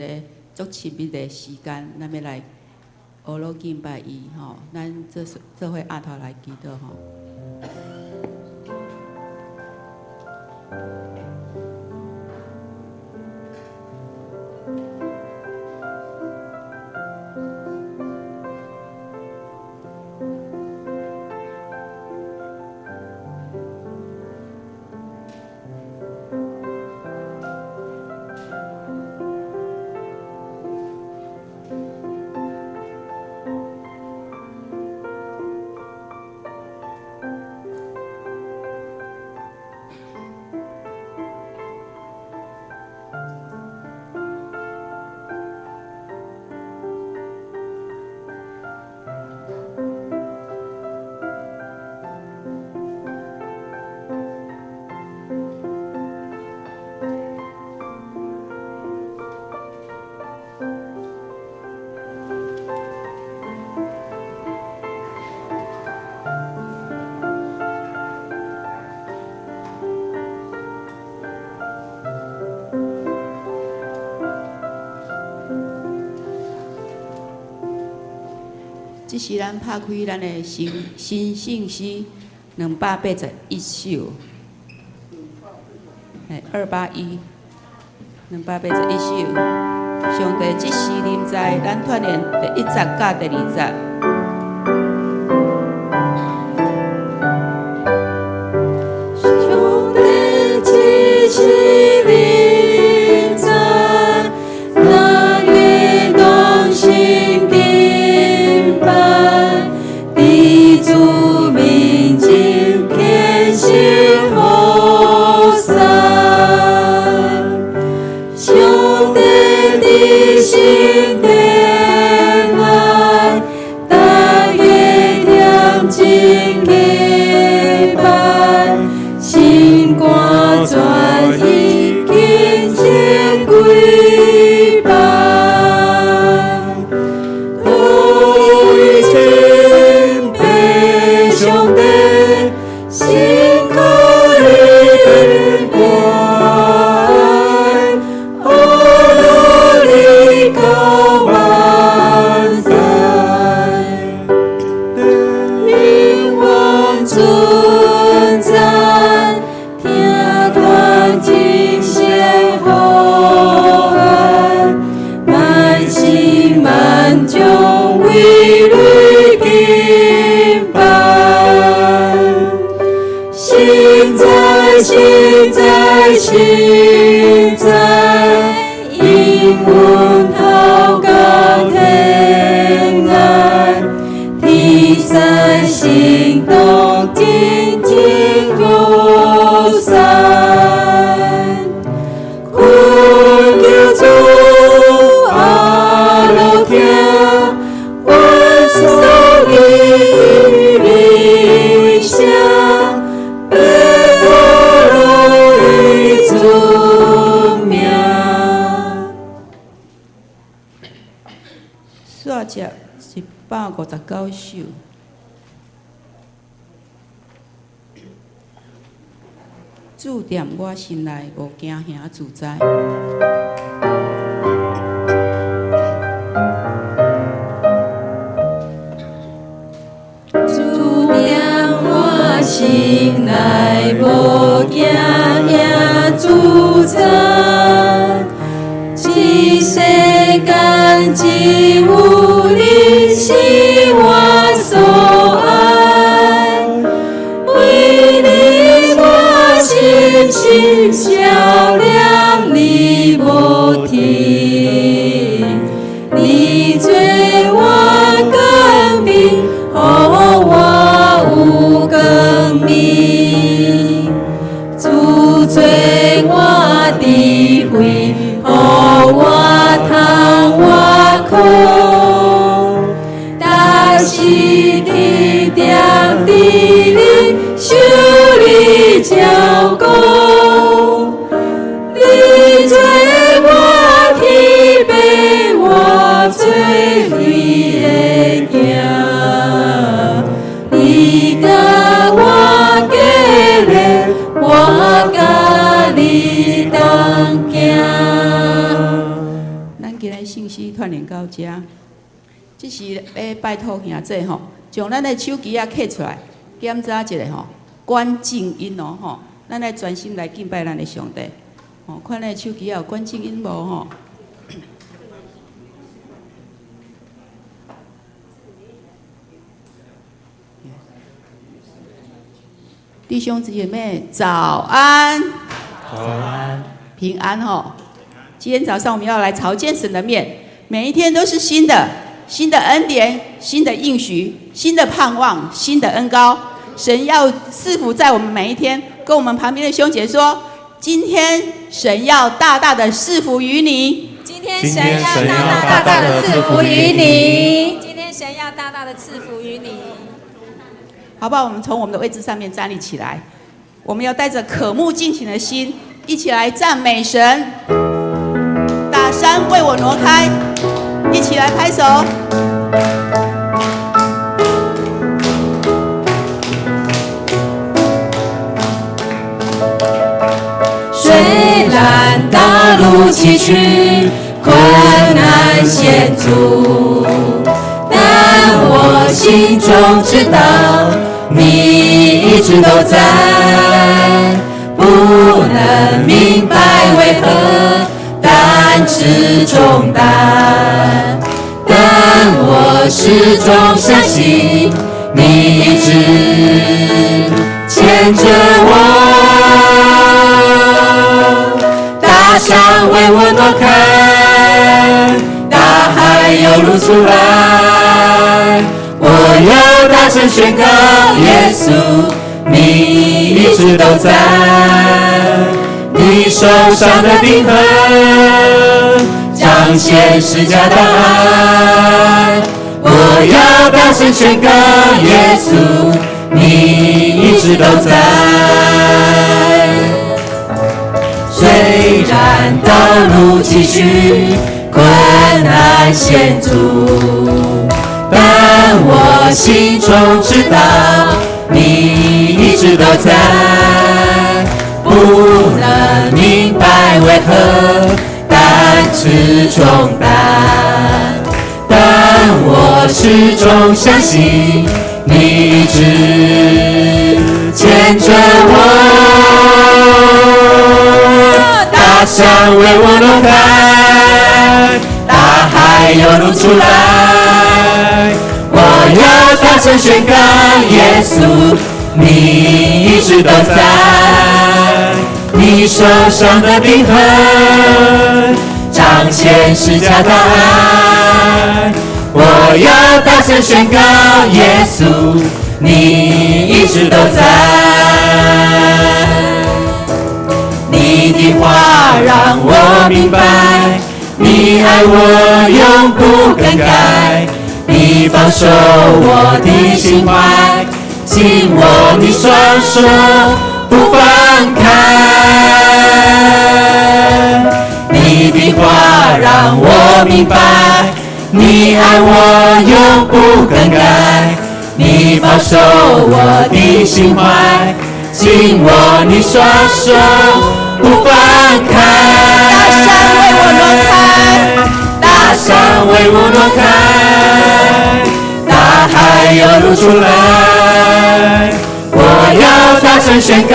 个足亲密的时间，咱要来学罗敬拜伊吼，咱做伙压头来祈祷吼。这是咱拍开咱的新信息281首，281，281首。上帝即时临在咱团练第1节甲第2节。上帝即时临在咱的同心敬拜，伫主面前虔诚呼送。上帝的心地来，大家恬静敬拜，心肝全意虔诚跪拜。敬拜上帝，心可怜爱，哦，你高万载，永远存在，听团敬献呼喊，满心满中为你敬拜。现在，因阮祷告天爱，天使心动紧紧呼送，困求主阿罗听，愿所你理想。煞接159首，注定我心内无惊吓自在。注定我心内无惊吓自在，这世间只有你是我所爱，为你我心心照亮你无停，你做我光明，予我有光明，主做我智慧，予我通我苦。今日信息串联到这，这是要拜托兄弟吼，将咱的手机啊摕出来，检查一下吼，关静音哦吼，咱来专心来敬拜咱的上帝。哦，看咱的手机啊有关静音无吼？弟兄姊妹，早安！早安，平安吼！今天早上我们要来朝见神的面，每一天都是新的，新的恩典，新的应许，新的盼望，新的恩膏。神要赐福在我们每一天，跟我们旁边的兄姐说，今天神要大大的赐福于你。今天神要大大的赐福于你。今天神要大大的赐福于你。好不好？我们从我们的位置上面站立起来，我们要带着渴慕敬虔的心，一起来赞美神。大山为我挪开，一起来拍手。虽然道路崎岖，困难险阻，但我心中知道你一直都在，不能明白为何担此重担，但我始终相信你一直牵着我。大山为我挪开，大海又露出来，我要大声宣告，耶稣你一直都在，你手上的钉痕彰显十架的爱，我要大声宣告，耶稣你一直都在。虽然道路崎岖，困难险阻，但我心中知道你一直都在，不能明白为何担此重担，但我始终相信你一直牵着我。大山为我挪开，大海又露出来，我要大声宣告，耶稣你一直都在，你手上的钉痕彰显十架的爱，我要大声宣告，耶稣你一直都在。你的话让我明白，你爱我永不更改，你保守我的心怀，紧握你双手不放开。你的话让我明白，你爱我永不更改，你保守我的心怀，紧握你双手不放开。大山为我挪开，大海又露出来，我要大声宣告，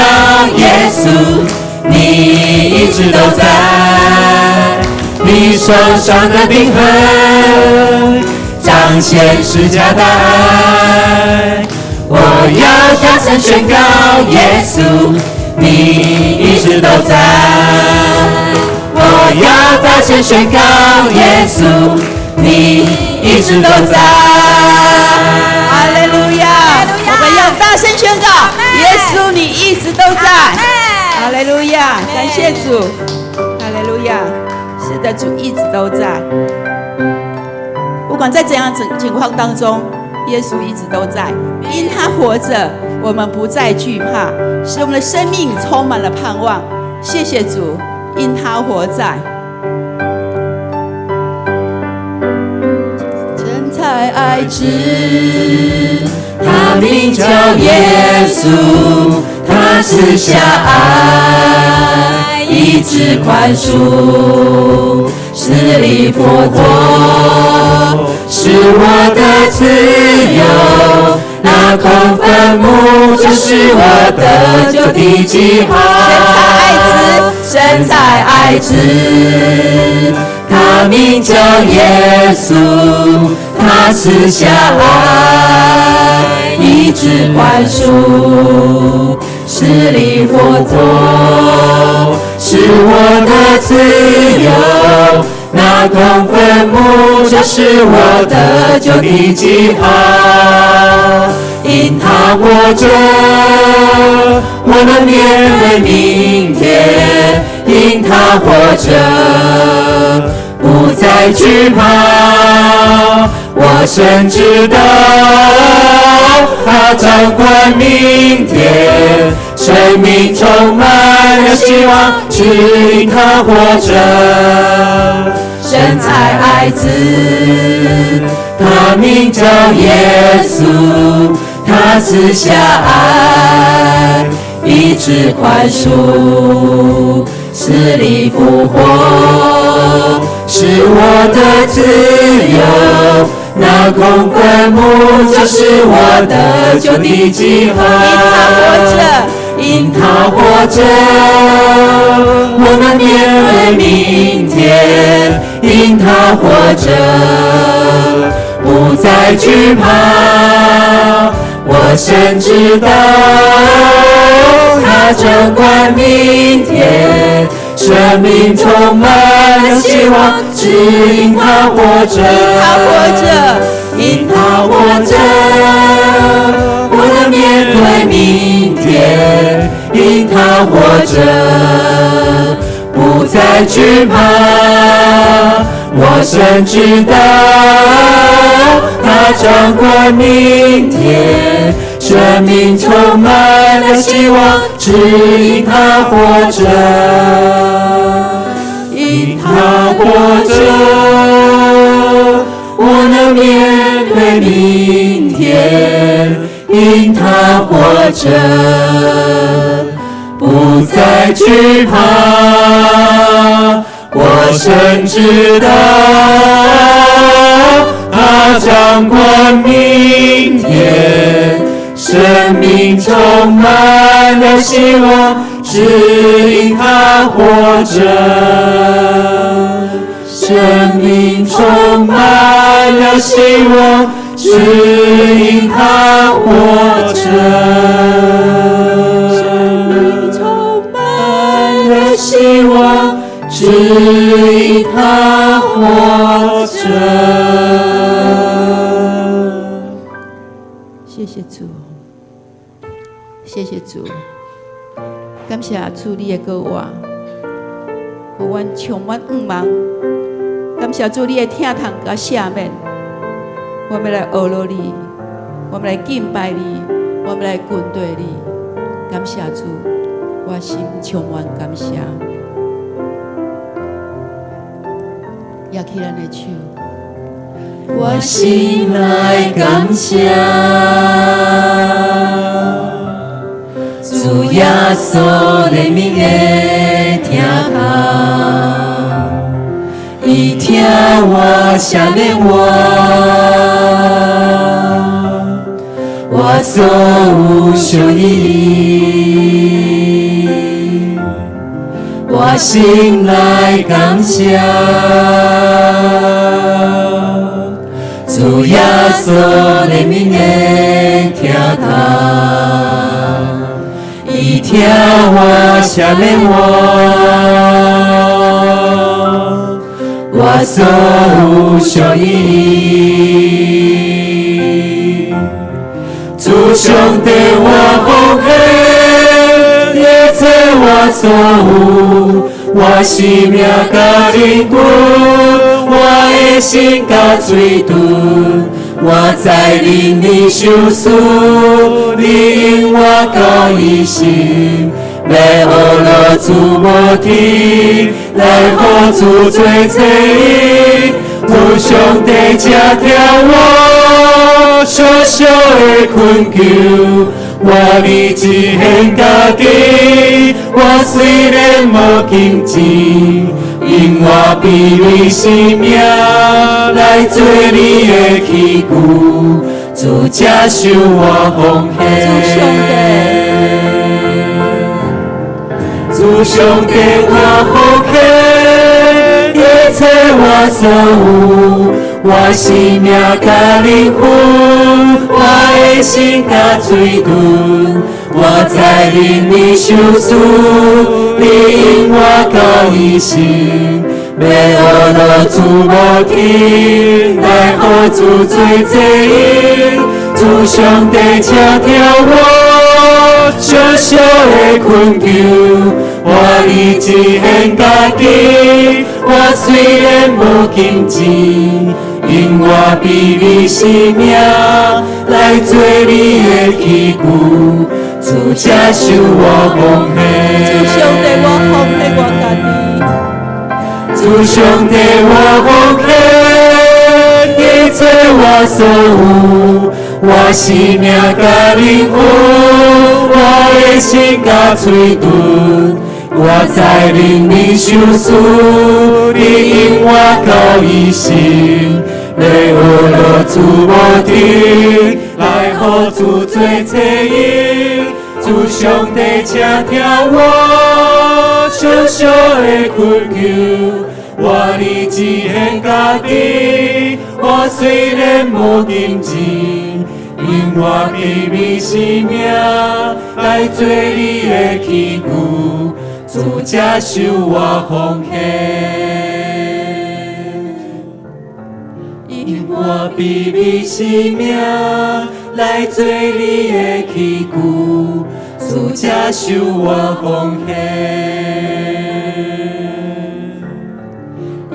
耶稣你一直都在，你手上的钉痕彰显十架的爱，我要大声宣告，耶稣你一直都在，我要大声宣告，耶稣你一直都在。哈利路亚！我们要大声宣告，耶稣你一直都在。哈利路亚！感谢主，哈利路亚！是的，主一直都在，不管在怎样的情况当中，耶稣一直都在，因他活着，我们不再惧怕，使我们的生命充满了盼望。谢谢主，因他活在。真才爱子，他名叫耶稣，他赐下爱，医治宽恕，死里复活，是我的自由。那空坟墓就是我得救的记号。神在爱子，他名叫耶稣，他赐下爱，医治宽恕，死里复活，是我的自由。那空坟墓就是我得救的记号，因他活着，我能面对明天；因他活着，不再惧怕。我深知道，他掌管明天，生命充满了希望，只因他活着。神才爱子，他名叫耶稣，他赐下爱，医治宽恕，死里复活，是我的自由。那空坟墓就是我得救的记号。因他活着，我们面对明天；因他活着，不再惧怕。我深知道，他掌管明天，生命充满了希望，只因他活着。因他活着，我能面对明天；因他活着，不再惧怕。我深知道，他掌管明天，生命充满了希望，只因他活着。因他活着，我能面对明天；因他活着，不再惧怕。我深知道，他掌管明天，生命充满了希望，只因他活着。生命充满了希望，只因他活着。生命充满了希望，只因他活着。谢谢主，谢谢主，感谢主你的歌话，互阮充满愿望。感谢主你的听堂甲赦免，我们来学罗你，我们来敬拜你，我们来跟对你。感谢主，我心充满感谢。举起咱的手，我心来感谢，主耶稣的名的听堂。你听我，赦免我所有羞意，我心来感谢，主耶稣的名的听堂，你听我，赦免我所有羞意，主上帝我奉献，也赐我所有，我生命甲灵魂，我的心甲嘴唇，我在灵里受死，你因我到一心。要学了主无天，来予主做罪人，主上帝才听我小小的困求，我立志献家己，我虽然无金钱，因因我卑微生命来做你的器具，主接受我奉献。主上帝我奉献，一切我所有，我生命甲灵魂，我的心甲嘴唇，我在灵里受死，你因我到一生，要学落主无停，来予主做指引，主上帝请听我小小的困求，我立志献家己，我虽然无金钱，因我卑微生命来做你的器具，主接受我奉献。主上帝，我奉献我家己。主上帝，我奉献一切我所有，我生命甲灵魂，我的心甲嘴唇，我在灵里受死，你因我到一生，要学落主无停，来予主做指引，主上帝请听我小小的困求。我立志献家己，我虽然无金钱，因我卑微生命来做你的器具，主接受我奉献。因我卑微生命来做你的器具，主接受我奉献。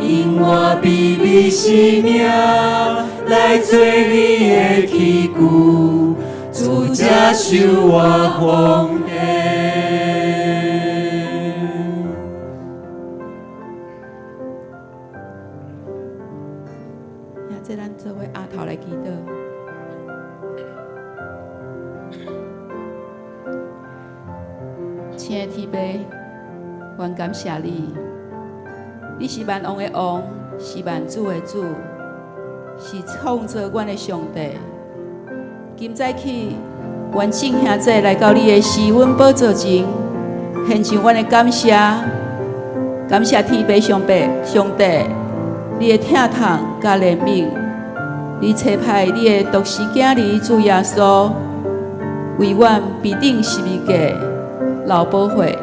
因我卑微生命来做你的器具，主接受我奉献。这咱做伙阿头来祈祷。亲爱的天父，愿感谢你。你是万王的王，是万主的主，是创造阮的上帝。今早起，愿众兄弟来到你的施恩宝座前，献上阮的感谢，感谢天父上帝，你的疼痛甲怜悯，你差派你的独生子儿主耶稣，为阮必定十字架流宝血，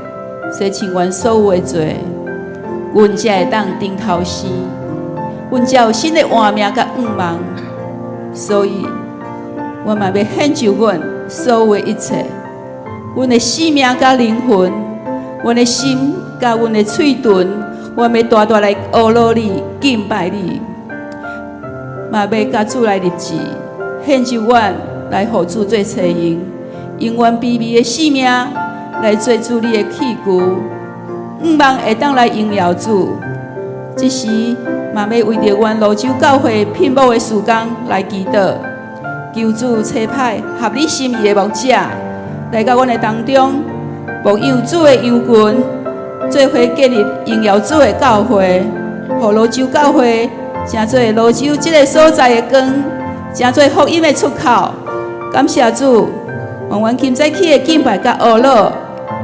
洗清阮所有的罪。阮才会当顶头生，阮才有新的活命甲愿望，所以，我嘛要献上阮所有的一切，阮的生命甲灵魂，阮的心甲阮的嘴唇，我要大大来学乐你、敬拜你，嘛要甲主来立志，献上阮来互主做找用，用阮卑微的生命来做主你的器具。愿望会当来荣耀主，这时嘛要为着阮泸州教会聘牧的事工来祈祷，求主差派合你心意的牧者来到阮的当中，牧养主的羊群，做伙建立荣耀主的教会，互泸州教会成做泸州这个所在的光，成做福音的出口。感谢主，愿阮今早起的敬拜甲学乐，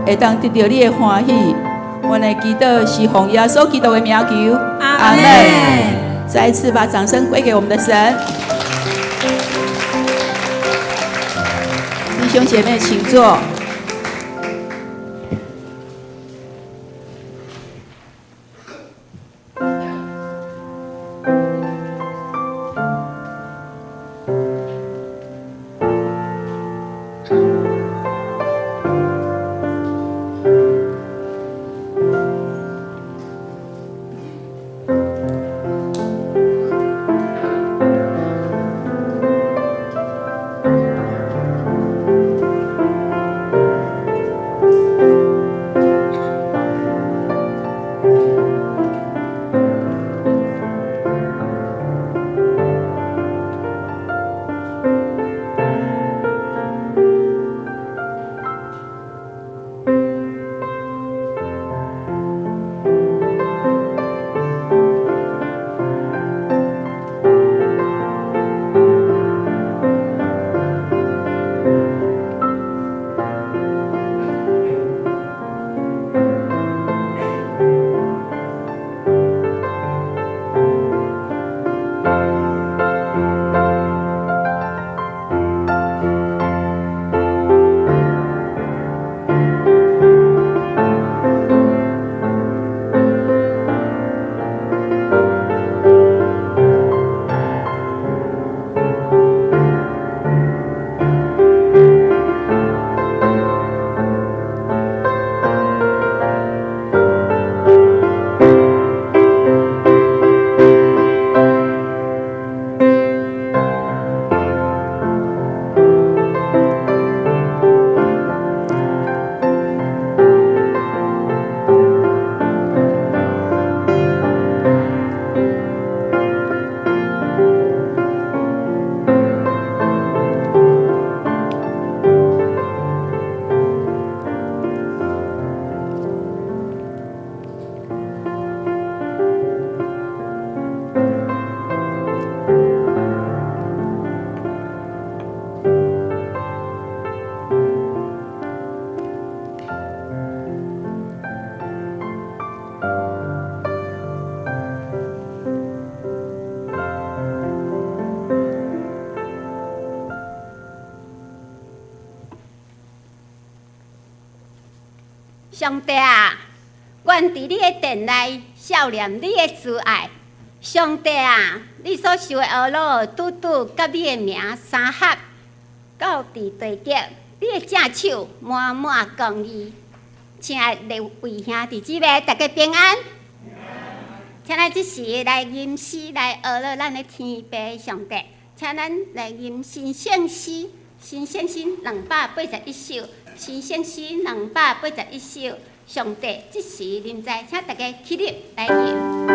会当得到你的欢喜。我的祈祷是奉耶稣基督的名求，阿门。再一次把掌声归给我们的神。弟兄姐妹，请坐。上帝啊，愿伫你的殿内孝念你的慈爱。上帝啊，你所受的恶恼，拄拄甲你的名相合，到伫地极，你的正手满满公义。亲爱的位兄弟姊妹，大家平安。请咱即时来吟诗来学了咱的天父上帝，请咱来吟新圣诗，新圣诗281首，新圣诗281首。上帝即时临在，请大家起立来吟。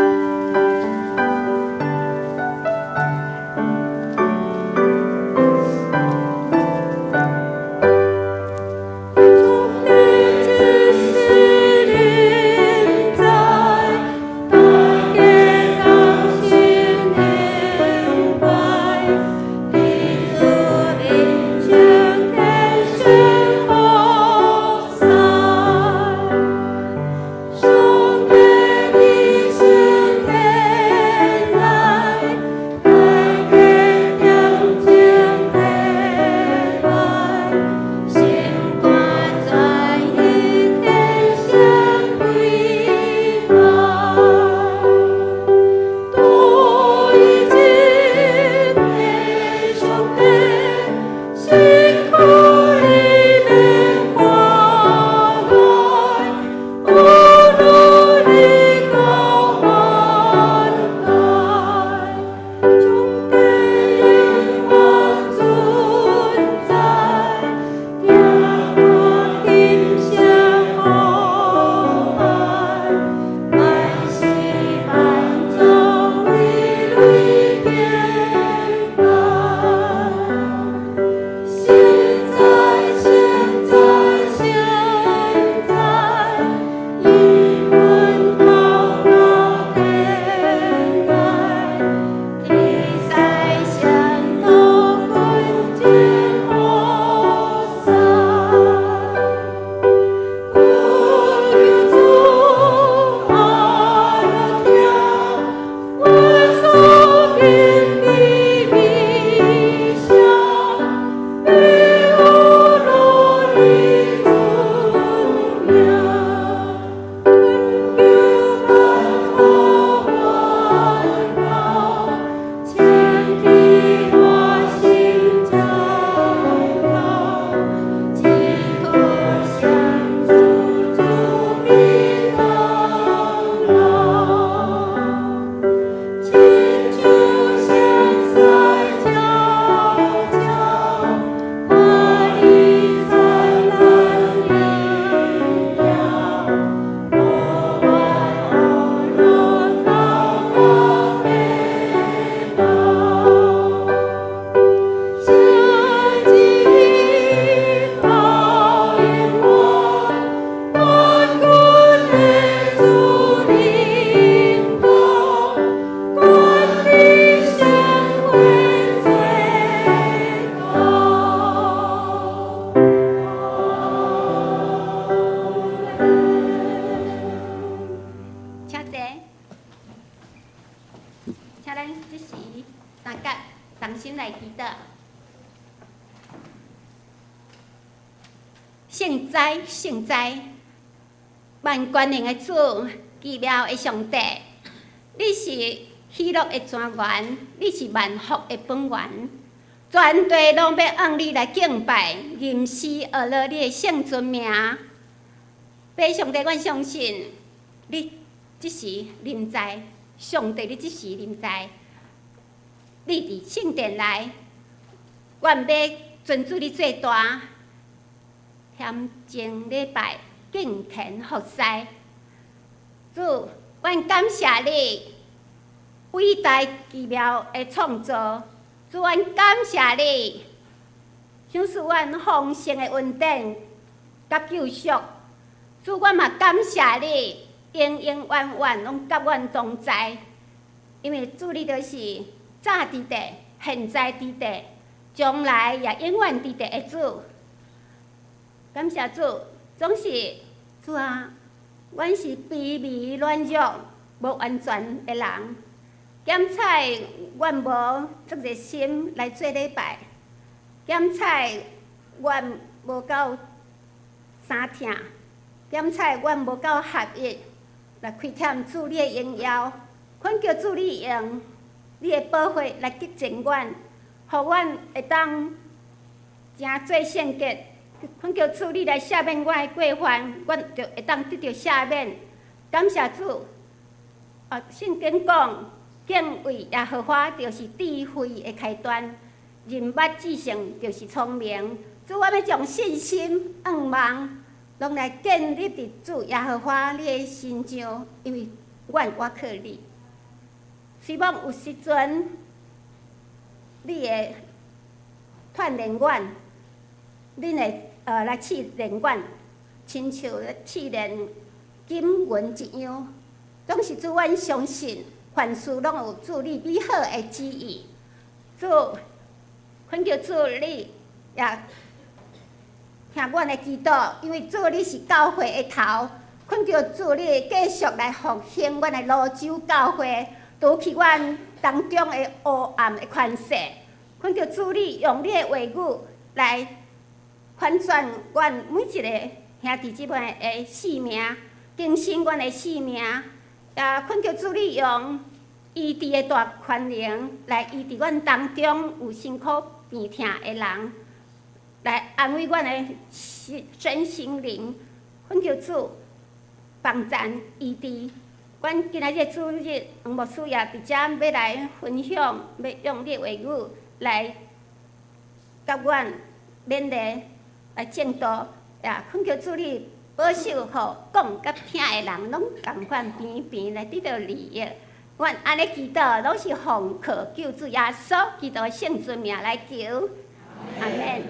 圣哉，圣哉！万权能的主，奇妙的上帝，你是喜乐的泉源，你是万福的本源。全地拢要按你来敬拜，吟诗学乐你的圣尊名。爸上帝，阮相信你即时临在，上帝你即时临在，你伫圣殿内，愿要尊主你最大。虔诚礼拜，敬天服师。主，阮感谢你伟大奇妙的创造。主，阮感谢你，享受阮丰盛的恩典甲救赎。主，阮嘛感谢你，永永远远拢甲阮同在。因为主，你就是早伫地，现在伫地，将来也永远伫地的主。感谢主，总是主啊！阮是卑微软弱、无完全的人，检采阮无足热心来做礼拜，检采阮无够相听，检查阮无够合一，来亏欠主你的荣耀，恳求主你用你的保护来洁净阮，互阮会当真做圣洁。恳求主你来赦免阮的过犯，阮就会当得到赦免。感谢主。圣经讲，敬畏耶和华就是智慧的开端，人捌志向就是聪明。主，我要将信心、愿望，拢来建立伫主耶和华你的身上，因为阮我靠你。希望有时阵，你会锻炼阮，恁会来试炼阮，亲像试炼金银一样。总是主，阮相信凡事拢有主你美好的旨意。主，恳求主你也听阮的祈祷，因为主你是教会的头，恳求主你继续来复兴阮的泸州教会，除去阮当中的黑暗的权势。恳求主你用你的话语来翻转阮每一个兄弟姊妹的性命，更新阮的性命。也恳求主你用医治的大权能来医治阮当中有辛苦病痛的人，来安慰阮的身心灵。恳求主帮赞医治。阮今仔日主日牧师也伫遮要来分享，要用你的话语来甲阮勉励来正道。也恳求主你保守互讲甲听的人拢共款平平来得到利益。阮安尼祈祷，拢是奉靠救主耶稣基督圣尊名来求，阿门。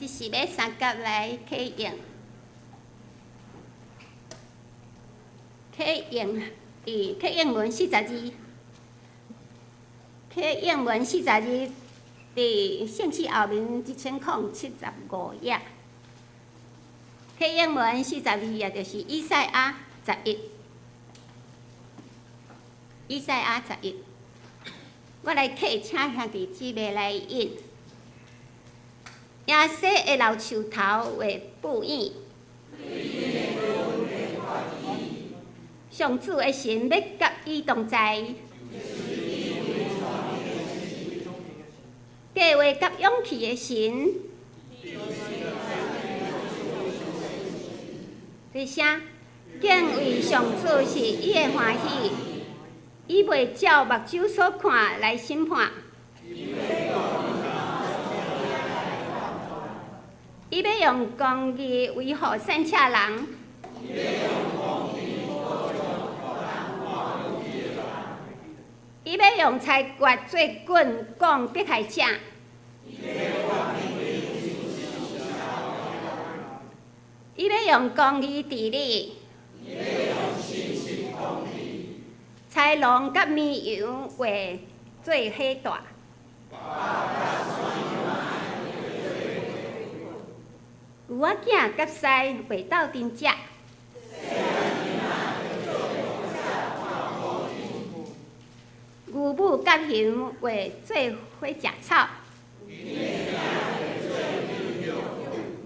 是要三角来启用，启用文42，启用文42伫圣经后面1075页，启用文42也就是以赛亚11，以赛亚11，我来启，请兄弟姊妹来引。亚西的老树头为布影，上主的神要甲伊同在，计划甲勇气的神，第啥？敬畏上主是伊的欢喜，伊袂照目睭所看来审判。伊要用公义维护善车人，伊要用裁决做棍讲迫害者，伊要用公义治理，豺狼甲绵羊会做伙大。牛仔囝甲狮袂斗阵食，牛母甲熊会做伙食草。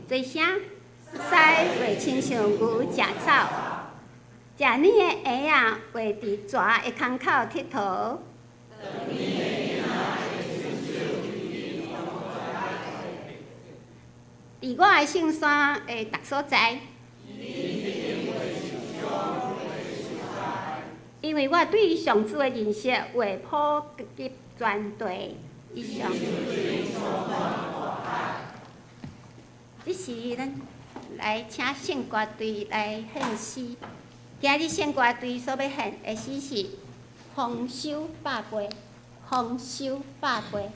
做啥？狮会亲像牛食草，食奶的婴仔会伫蛇的空口佚佗。伫我的圣山的逐所在，因为我对上主的认识会普及全地以上。这时咱来请圣歌队来献诗。今日圣歌队所要献的诗是《丰收百倍》，丰收百倍。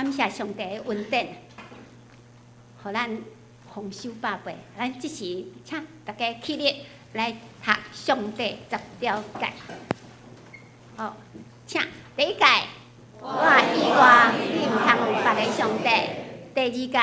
感谢上帝的恩典，互咱丰收百倍。咱即时请大家起立来读上帝10条诫。好，请第一诫：我以外你毋通有别个上帝。第二诫：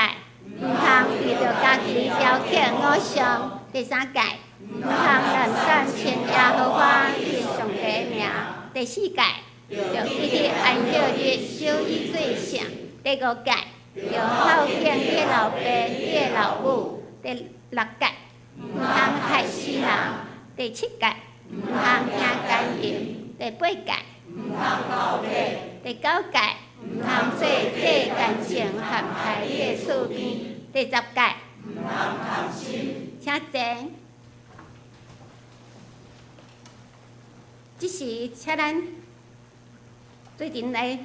毋通为着家己雕刻偶像。第三诫：毋通滥散称耶和华你上帝的名。第四诫：着记得安息日守以最圣。第五诫：着孝敬你的老爸、你的老母。第六诫：毋通害死人。第七诫：毋通听奸淫。第八诫：毋通盗窃。第九诫：毋通做替奸情陷害你的厝边。第10诫：毋通贪心。请坐。即时，请咱最近来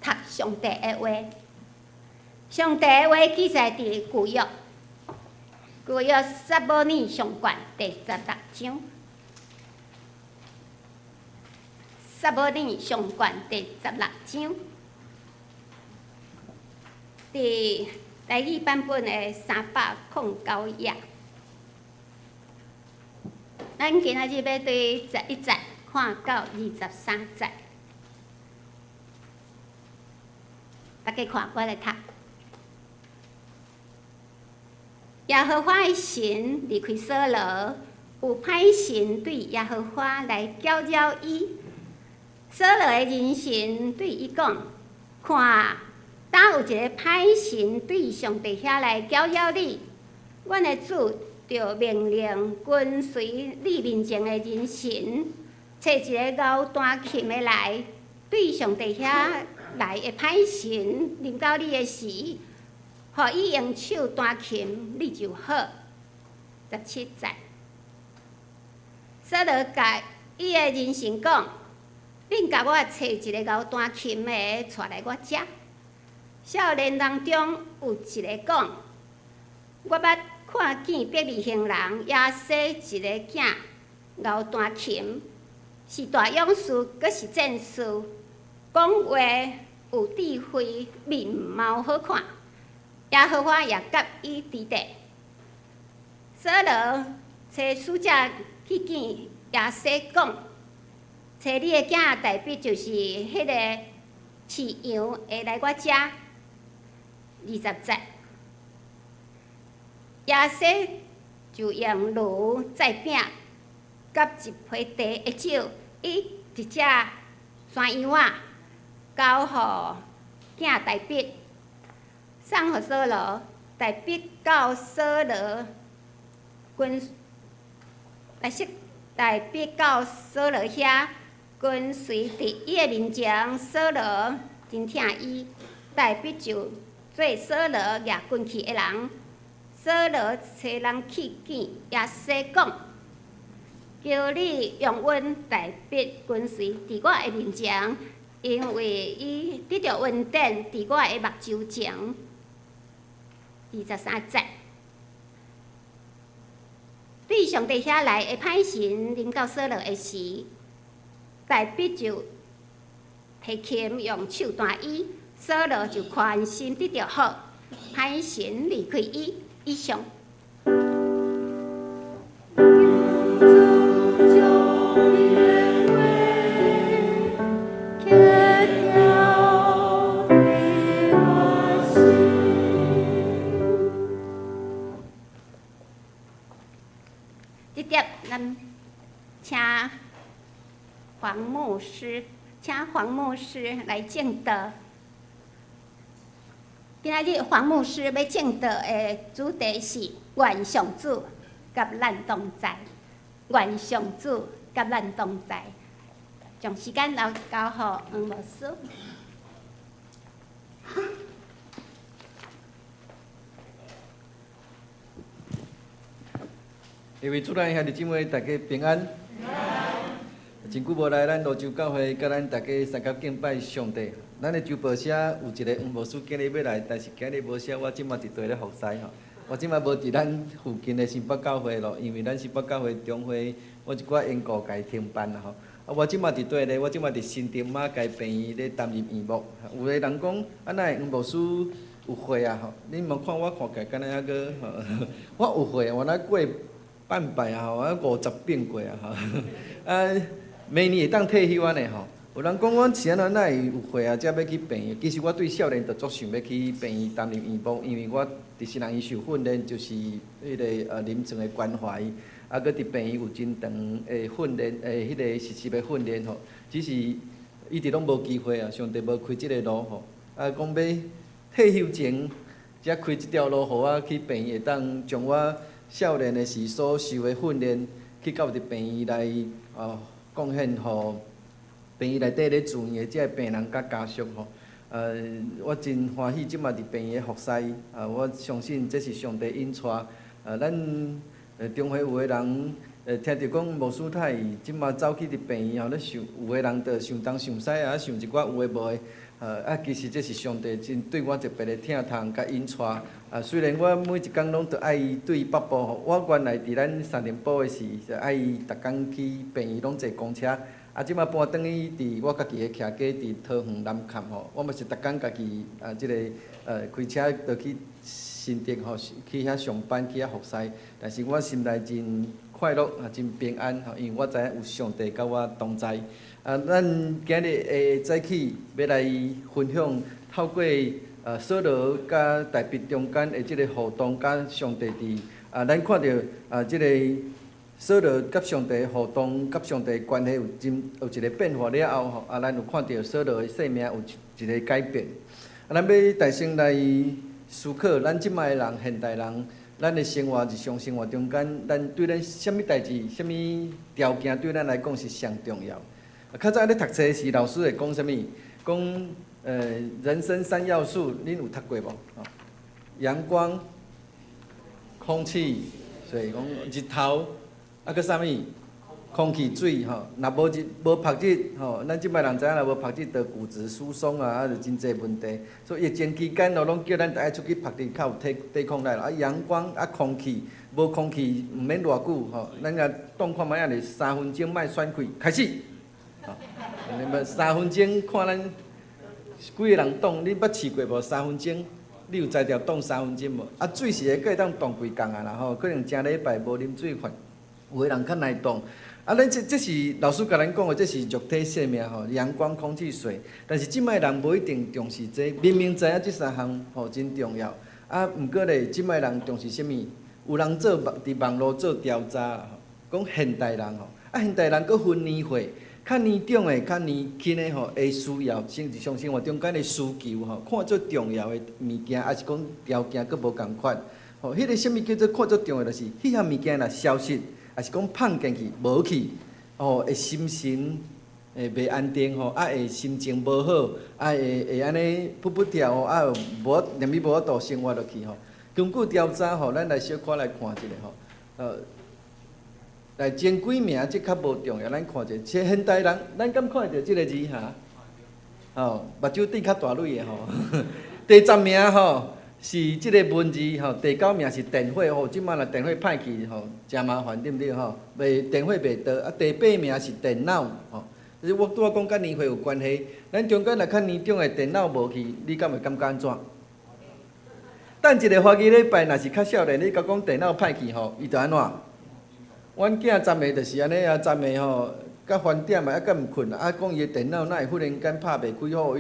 读上帝的话。上帝的话记载伫旧约，旧约撒母耳上卷第16章。撒母耳上卷第16章，伫台语版本的309页。咱今仔日要对11节看到23节，大家看，我来读。耶和华的神离开扫罗，有歹神对耶和华来搅扰伊。扫罗的人神对伊讲：看，当有一个歹神对上帝遐来搅扰你，阮的主就命令跟随你面前的人神，找一个敖弹琴的来，对上帝遐来的歹神临到你的时，互伊用手弹琴，你就好。17节，扫罗甲伊的人神讲：恁甲我找一个敖弹琴的，带来我遮。少年人中有一个讲：我捌看见伯利恒人也生一个囝，敖弹琴，是大勇士，阁是战士，讲话有智慧，面貌好看。耶和华也甲伊伫地。扫罗找使者去见耶西讲：找你的囝代笔就是迄个饲羊会来我遮。20节，耶西就用炉载饼，甲一批茶的酒，伊一只山羊仔交互囝代笔，送互扫罗。代笔到扫罗跟代笔到扫罗遐，跟随伫伊的面前，扫罗真疼伊，代笔就做扫罗举棍去的人。扫罗找人去见耶西讲：叫你用阮代笔跟随伫我的面前，因为伊得到恩典伫我的目睭前。23节，对上帝遐来的歹神临到扫罗的时，代笔就提琴用手弹伊，扫罗就全心得到好，歹神离开伊。以上。这点咱请黄牧师来证道。今仔日黄牧师要证道的主题是愿上主甲咱同在，愿上主甲咱同在。将时间交互黄牧师。各位主内兄弟姊妹，大家平安。真久无来咱罗州教会，甲咱大家三甲敬拜上帝。咱的周报社有一个黄牧师今日要来，但是今日无写，我即马伫地咧服侍吼。我即马无伫咱附近的新北教会咯，因为咱新北教会中会，我一寡缘故甲伊停办啦吼。我即马伫倒咧，我即马伫新店马街病院咧担任院牧。有个人讲，啊，哪会黄牧师有血啊？吼，你莫看我看起来敢若还个，我有血啊，我若过半百啊，我50变过啊，吼。啊，明年会当退休安尼吼。有人讲我是安怎，哪会有血啊？才要去病院？其实我对少年就足想要去病院担任院牧，因为我伫新人医受训练，就是迄个临床的关怀。啊，搁伫病院有真长的训练，迄个实习的训练吼，只是一直拢无机会啊，上帝无开即个路吼。啊，讲要退休前，才开即条路，互我去病院会当将我少年的时所受的训练，去到伫病院来贡献互病院内底咧住院的即个病人甲家属吼。我真欢喜即马伫病院服侍，我相信这是上帝引带。咱中华有个人，听着讲牧师太即马走去伫病院后咧想，有个人着想东想西啊，想一寡有诶无诶，其实这是上帝真对我特别诶疼痛甲引带。虽然我每一工拢着爱对北部吼，我原来伫咱三连埔诶时，就爱逐工去病院拢坐公车。即马搬转去伫我家己诶徛家伫桃园南崁吼，我嘛是逐工家己即个开车着去新竹吼，去遐上班去遐服侍。但是我心内真快乐真平安吼，因为我知影有上帝甲我同在。咱今日会早起要来分享，透过扫罗甲大卫中间的即个互动，甲上帝伫咱看到即个。扫罗甲上帝互动，甲上帝关系有一个变化了后吼，咱有看到扫罗的生命有一个改变。咱要大声来思考，咱即摆的人，现代人，咱的生活日常生活中间，咱对咱什物代志、什物条件对咱来讲是上重要。较早咧读册时，老师会讲什物？讲人生3要素，恁有读过无？阳光、空气、水，讲日头。搁啥物？空气、水吼，若无晒日吼，咱即摆人知影，若无晒日，着骨质疏松啊，着真侪问题。所以疫情期间咯，拢叫咱爱出去晒日，较有抵抗力啦。阳光空气，无空气毋免偌久吼，咱若挡看卖啊，咧3分钟莫选开，开始。3分钟看咱几个人挡，你捌试过无？3分钟，你有才调挡3分钟无？水是会当挡规工啊啦吼，可能正礼拜无啉水法。有个人较耐冻，咱这是老师甲咱讲的，这是肉体生命吼，阳光、空气、水。但是即摆人无一定重视这，明明知影这3项吼真重要，毋过咧，即摆人重视啥物？有人伫网络做调查，讲现代人吼，现代人佫分年岁，较年长的、较年轻的吼，会需要日常生活中间的需求吼，看做重要的物件，还是讲条件佫无共款。吼，迄个啥物叫做看做重要，就是迄项物件若消失。也是讲放进去无去，会心神袂安定吼，会心情无好，会安尼扑跳吼，无连咪无法度生活落去吼。根据调查吼，咱来小可来看一下吼，来前几名即较无重要，咱看一下。现代人，咱敢看到即个字哈？目睭顶较大蕊的吼。第10名吼。是即个文字吼，第9名是电火吼，即摆若电火歹去吼，真麻烦对毋对吼？电火袂倒，第8名是电脑吼。就是我拄仔讲甲年岁有关系，咱中间若较年长的电脑无去，你敢会感觉安怎？等一个花期礼拜，若是较少年，你甲讲电脑歹去吼，伊就安怎？阮囝昨暝就是安尼啊，昨暝吼，甲翻点啊，甲毋困啊，讲伊的电脑哪会忽然间拍袂开吼，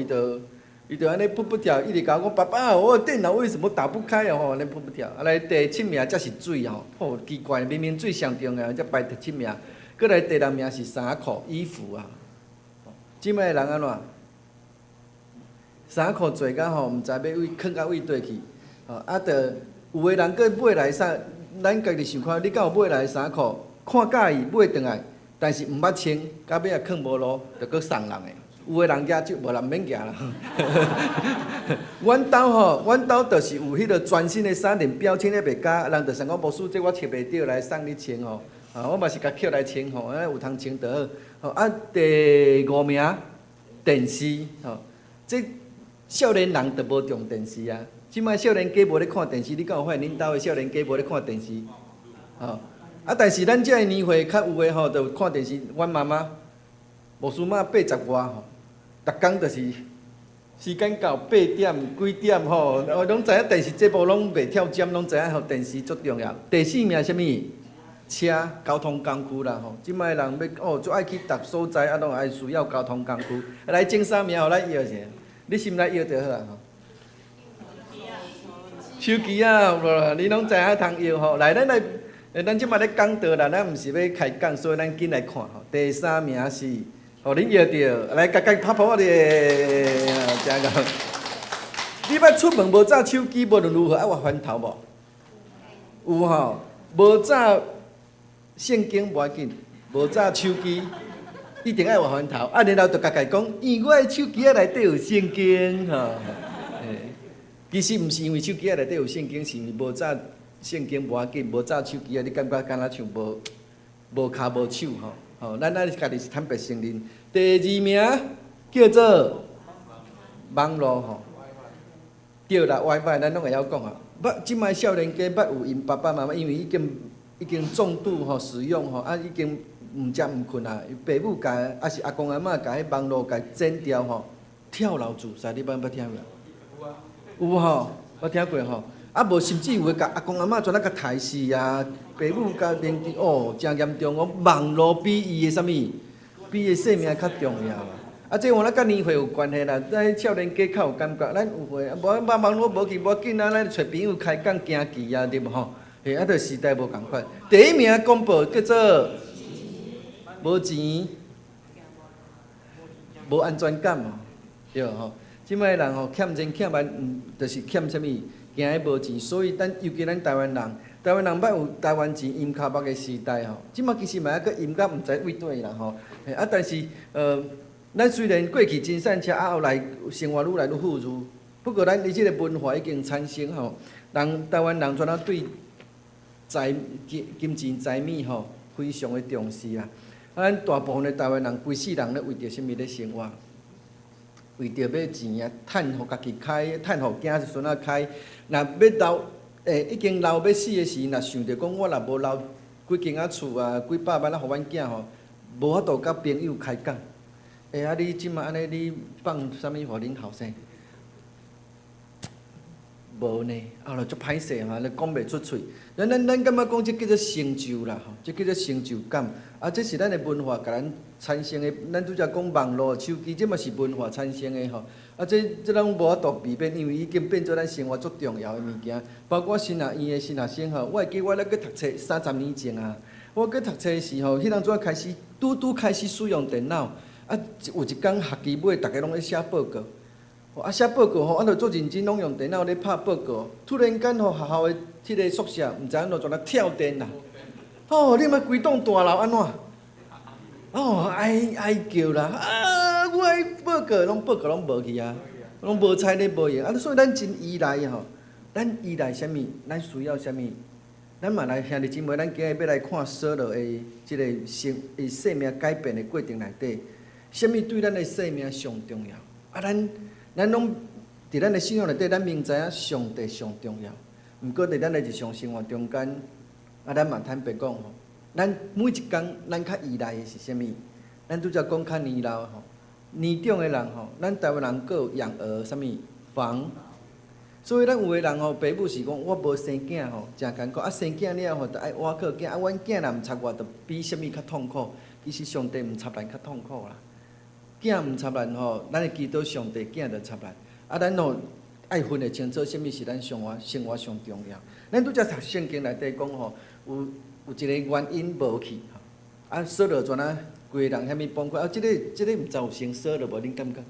伊就安尼扑跳，一直甲我讲：爸爸，我的电脑为什么打不开哦？安尼扑跳。来第7名才是水吼，奇怪，明明水上重要，才排第7名。搁来第6名是衫裤、衣服啊。即摆人安怎？衫裤做甲吼，毋知要囥到位倒去。着有个人搁买来衫，咱家己想看，你敢有买来衫裤？看介意买转来，但是毋捌穿，到尾也囥无路，着搁送人的。有个人举手，无人免举啦。阮兜就是有迄个全新的衫，连标签也袂加，人就想讲无输这我穿袂着来送你穿吼。我嘛是甲捡来穿吼，有通穿就好。第5名电视吼，这少年人就无重电视啊。即摆少年家无咧看电视，你敢有发现恁兜的少年家无咧看电视？但是咱这个年岁较有诶吼，就看电视。阮妈妈。无输嘛80外吼，逐工就是时间到8点几点吼，拢知影电视节目拢袂跳针，拢知影吼电视足重要。第4名啥物？车交通工具啦吼，即摆人要足爱去逐所在，拢爱需要交通工具。来前3名，互咱摇者，你心来摇就好啊吼。手机啊，无你拢知影通摇吼。来，咱即摆咧讲道啦，咱毋是要开讲，所以咱紧来看吼。第3名是，互恁摇着，来家拍拍咧，真个。你捌出门无揸手机，无论如何爱活翻头无？有吼，无揸圣经无要紧，无揸手机一定爱活翻头。啊，然后就家讲，因为我的手机内底有圣经吼。其实毋是因为手机内底有圣经，是因为无揸圣经无要紧，无揸手机啊，你感觉敢若像无骹无手吼。咱家己是坦白承认。第2名叫做网络吼，对啦 ，WiFi 咱拢会晓讲啊。即摆少年家捌有因爸爸妈妈，因为已经重度吼使用吼，啊已经毋食毋困啊。爸母甲啊是阿公阿嬷甲迄网络甲剪掉吼，跳楼自杀，你捌听过？有吼，我听过吼。啊无甚至有诶，甲阿公阿嬷全甲刣死啊，爸母甲连真严重哦。网络比伊诶啥物，比伊性命较重要啊。啊，这我甲年岁有关系啦。咱少年家较有感觉，咱有岁啊，无网络无去无要紧啊，咱找朋友开讲行棋啊，对无吼？嘿，啊，着时代无共款。第1名公布叫做无钱、无安全感哦，对吼。即摆人吼欠钱欠万，就是欠啥物？惊迄无钱，所以尤其咱台湾人捌有台湾钱淹脚目的时代吼。即摆其实嘛还佫淹甲毋知位对啦吼。啊，但是咱虽然过去真善车，啊后来生活愈来愈富裕，不过咱即个文化已经产生吼，台湾人全啊对金钱财米吼非常的重视啊。啊，咱大部分的台湾人规世人咧为着啥物咧生活？为着要钱啊，趁互家己开，趁互囝孙仔开。若要老，已经老要死的时，若想着讲我若无留几间厝啊，几百万啊，互阮囝吼，无法度甲朋友开讲。啊，你即马安尼，你放啥物互恁后生？无呢，后来足歹势嘛，你讲袂出嘴。咱感觉讲这叫做成就啦，吼，这叫做成就感。啊，这是咱的文化甲咱产生的。咱拄则讲网络、手机，这嘛是文化产生的吼。啊，这拢无法度避免，因为已经变做咱生活足重要的物件。包括新学院的新学生吼，我会记我咧去读册30年前啊，我去读册的时候，迄阵阵开始拄开始使用电脑。啊，有一工学期尾，逐个拢咧写报告。啊，写报告吼，啊，着做认真，拢用电脑咧拍报告。突然间吼，学校的迄个宿舍，毋知影怎全跳电啦。你莫规栋大楼安怎？哀叫啦！啊，我的报告拢无去啊，拢无采咧无用。啊，所以咱真依赖吼，咱依赖啥物？咱需要啥物？咱嘛来兄弟姊妹，咱今日要来看扫罗的即个生命改变的过程内底，啥物对咱的生命上重要？啊，咱拢伫咱的信仰内底，咱明知影上帝上重要。毋过伫咱的日常生活中间，啊，咱嘛坦白讲吼，咱每一工咱较依赖的是啥物？咱拄则讲较年老吼，年长的人吼，咱台湾人有养儿啥物房。所以咱有个人吼，爸母是讲我无生囝吼，诚艰苦。啊，生囝了吼，就爱活靠囝。啊，阮囝若毋插我，就比啥物较痛苦。其实上帝毋插咱较痛苦啦。囝毋插咱吼，咱会祈祷上帝囝就插咱。啊，咱吼爱分得清楚，啥物是咱生活上重要。咱拄则读圣经内底讲吼，有一个原因无去吼。啊，扫罗全啊，规个人遐物崩溃。啊，即个毋知有成扫罗无？恁感觉？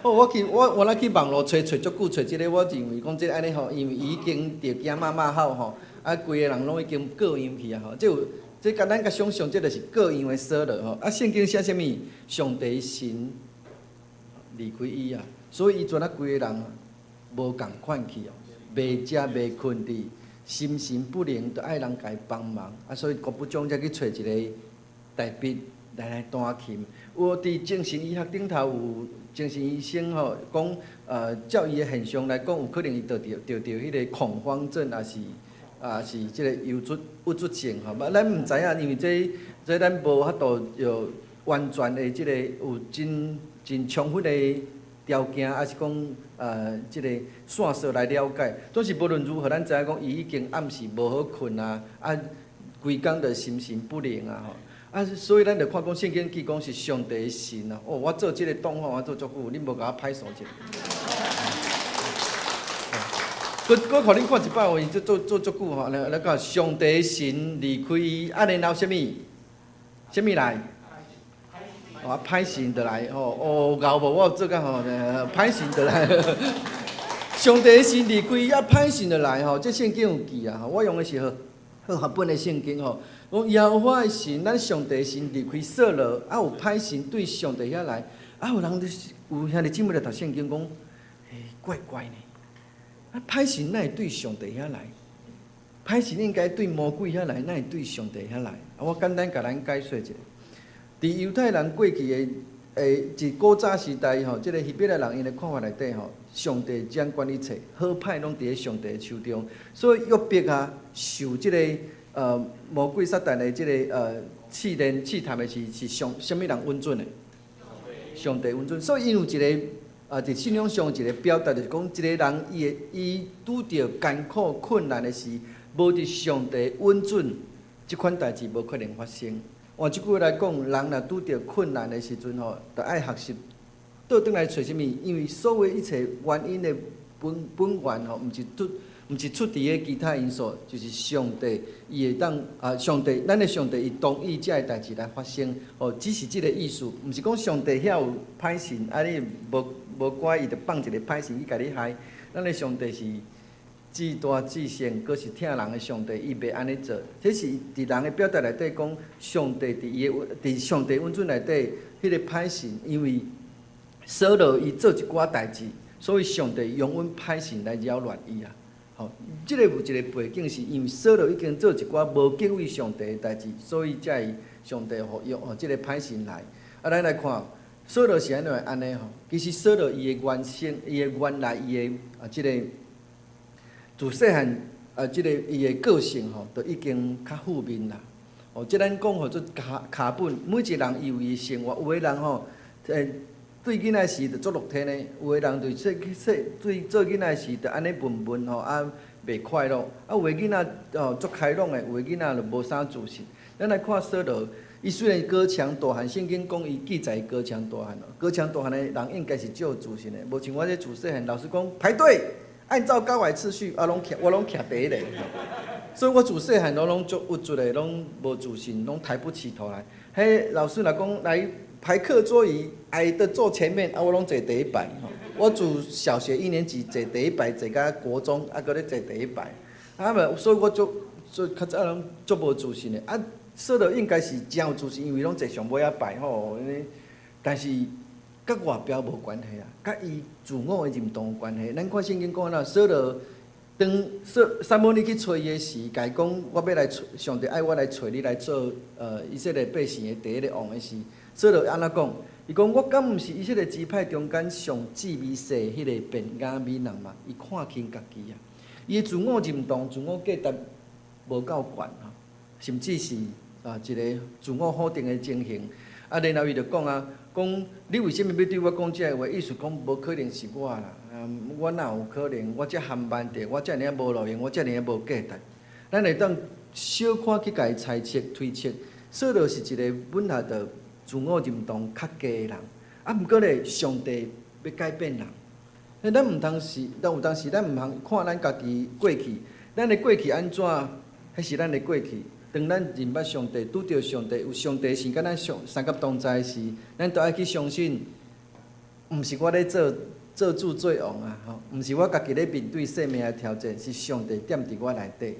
我原来去网络找足久，找即个，我认为讲即个安尼吼，因为伊已经着惊骂好吼，啊，规个人拢已经过样去啊吼，这甲咱甲想象，这就是过样的扫罗吼。啊，圣经写啥物？上帝神离开伊啊，所以伊全啊规个人无共款去哦，袂食袂困伫，心神不宁，着爱人家帮忙啊，所以国不中才去找一个代笔来弹琴。有伫精神医学顶头有。精神医生吼讲，照伊的现象来讲，有可能伊得迄个恐慌症，也是即个忧郁症吼。咱毋知影，因为这咱无法度完全的即个有真充分的条件，还是讲即个线索来了解。总是无论如何，咱知影讲伊已经暗时无好困啊，规工就心神不宁啊吼。所以咱就看讲圣经记讲是上帝的神啊。哦，我做即个档案，我做足久，恁无甲我歹数一下。佮互恁看一摆哦，伊做足久吼，来讲上帝的神离开伊，然后什么来？哦，歹神就来吼，哦，牛无我有做甲吼，歹神就来。上帝的神离开伊，歹神就来吼，这圣经有记啊，我用的是好合本的圣经吼。讲耶和华的神，咱上帝的神离开扫罗，有歹神对上帝遐来，有人有兄弟姊妹来读圣经讲，怪怪呢。歹神哪会对上帝遐来？歹神应该对魔鬼遐来，哪会对上帝遐来？我简单甲咱解说一下。伫犹太人过去自古早时代吼，即个希伯来人因的看法内底吼，上帝掌管一切，好歹拢伫咧上帝的手中。所以约伯啊，受即个魔鬼撒旦的即个试炼试探的是什么人温准的？上帝温准。所以因有一个伫信仰上一个表达，就是讲一个人伊拄着艰苦困难的时，无伫上帝温准，即款代志无可能发生。换一句话来讲，人若拄着困难的时阵吼，就爱学习倒转来找什么？因为所有一切原因的本源吼，毋是出伫个其他因素，就是上帝伊会当上帝，咱的上帝伊同意遮个代志来发生。哦，只是即个意思，毋是讲上帝遐有歹神，你无怪伊，就放一个歹神去甲你害。咱的上帝是至大至善，阁是疼人的上帝，伊袂安尼做。这是伫人的表达内底讲，上帝伫上帝温准内底，迄个歹神，因为扫罗伊做一寡代志，所以上帝用阮歹神来扰乱伊啊。吼，即个有一个背景，是因为扫罗已经做一寡无敬畏上帝的代志，所以才会上帝用即个歹神来。咱来看，扫罗是安怎安尼吼？其实扫罗伊的原生，伊的原来伊的即个。自细汉即个伊的个性吼，就已经较负面啦。哦，即咱讲吼做卡本，每一个人伊有伊的生活。有个人吼，对囡仔时就做乐天的；有个人对做囡仔时就安尼闷吼，袂快乐。有个囡仔足开朗的，有个囡仔就无啥自信。咱来看扫罗，伊虽然高强大汉，圣经讲伊记载高强大汉哦，高强大汉的人应该是最有自信的，无像我这自细汉，老师讲排队。按照高矮次序，我拢徛第一个，所以我自细汉拢足郁卒的，拢无自信，拢抬不起头来。老师若讲来排课桌椅，矮的坐前面，我拢坐第一排。我自小学1年级坐第一排，坐到国中，搁咧坐第一排。所以我较早拢足无自信的。扫罗应该是真有自信，因为拢坐上尾排吼，但是。甲外表无关系啊，甲伊自我的认同有关系。咱看圣经讲啦，扫罗当撒母耳去找伊的时，甲伊讲我要来上帝爱我来找你来做以色列百姓的第一个王的时，扫罗安怎讲？伊讲我敢毋是以色列支派中间上智慧细迄个便雅悯人嘛？伊看轻家己啊，伊的自我认同、自我价值无够悬吼，甚至是一个自我否定的情形。然后伊就讲啊。讲你为什么要对我讲这个话？意思讲无可能是我啦，我哪有可能？我遮含慢的，我遮尔啊无路用，我遮尔啊无价值。咱会当小看去甲伊猜测推测，扫罗是一个本来就自我认同较低的人。毋过咧，上帝要改变人。咱有当时咱毋通看咱家己过去，咱的过去安怎？迄是咱的过去。当咱认捌上帝，拄着上帝，有上帝是甲咱三甲同在时，咱都爱去相信，毋是我咧做主做王啊，吼，毋是我家己咧面对生命的挑战，是上帝踮伫我内底。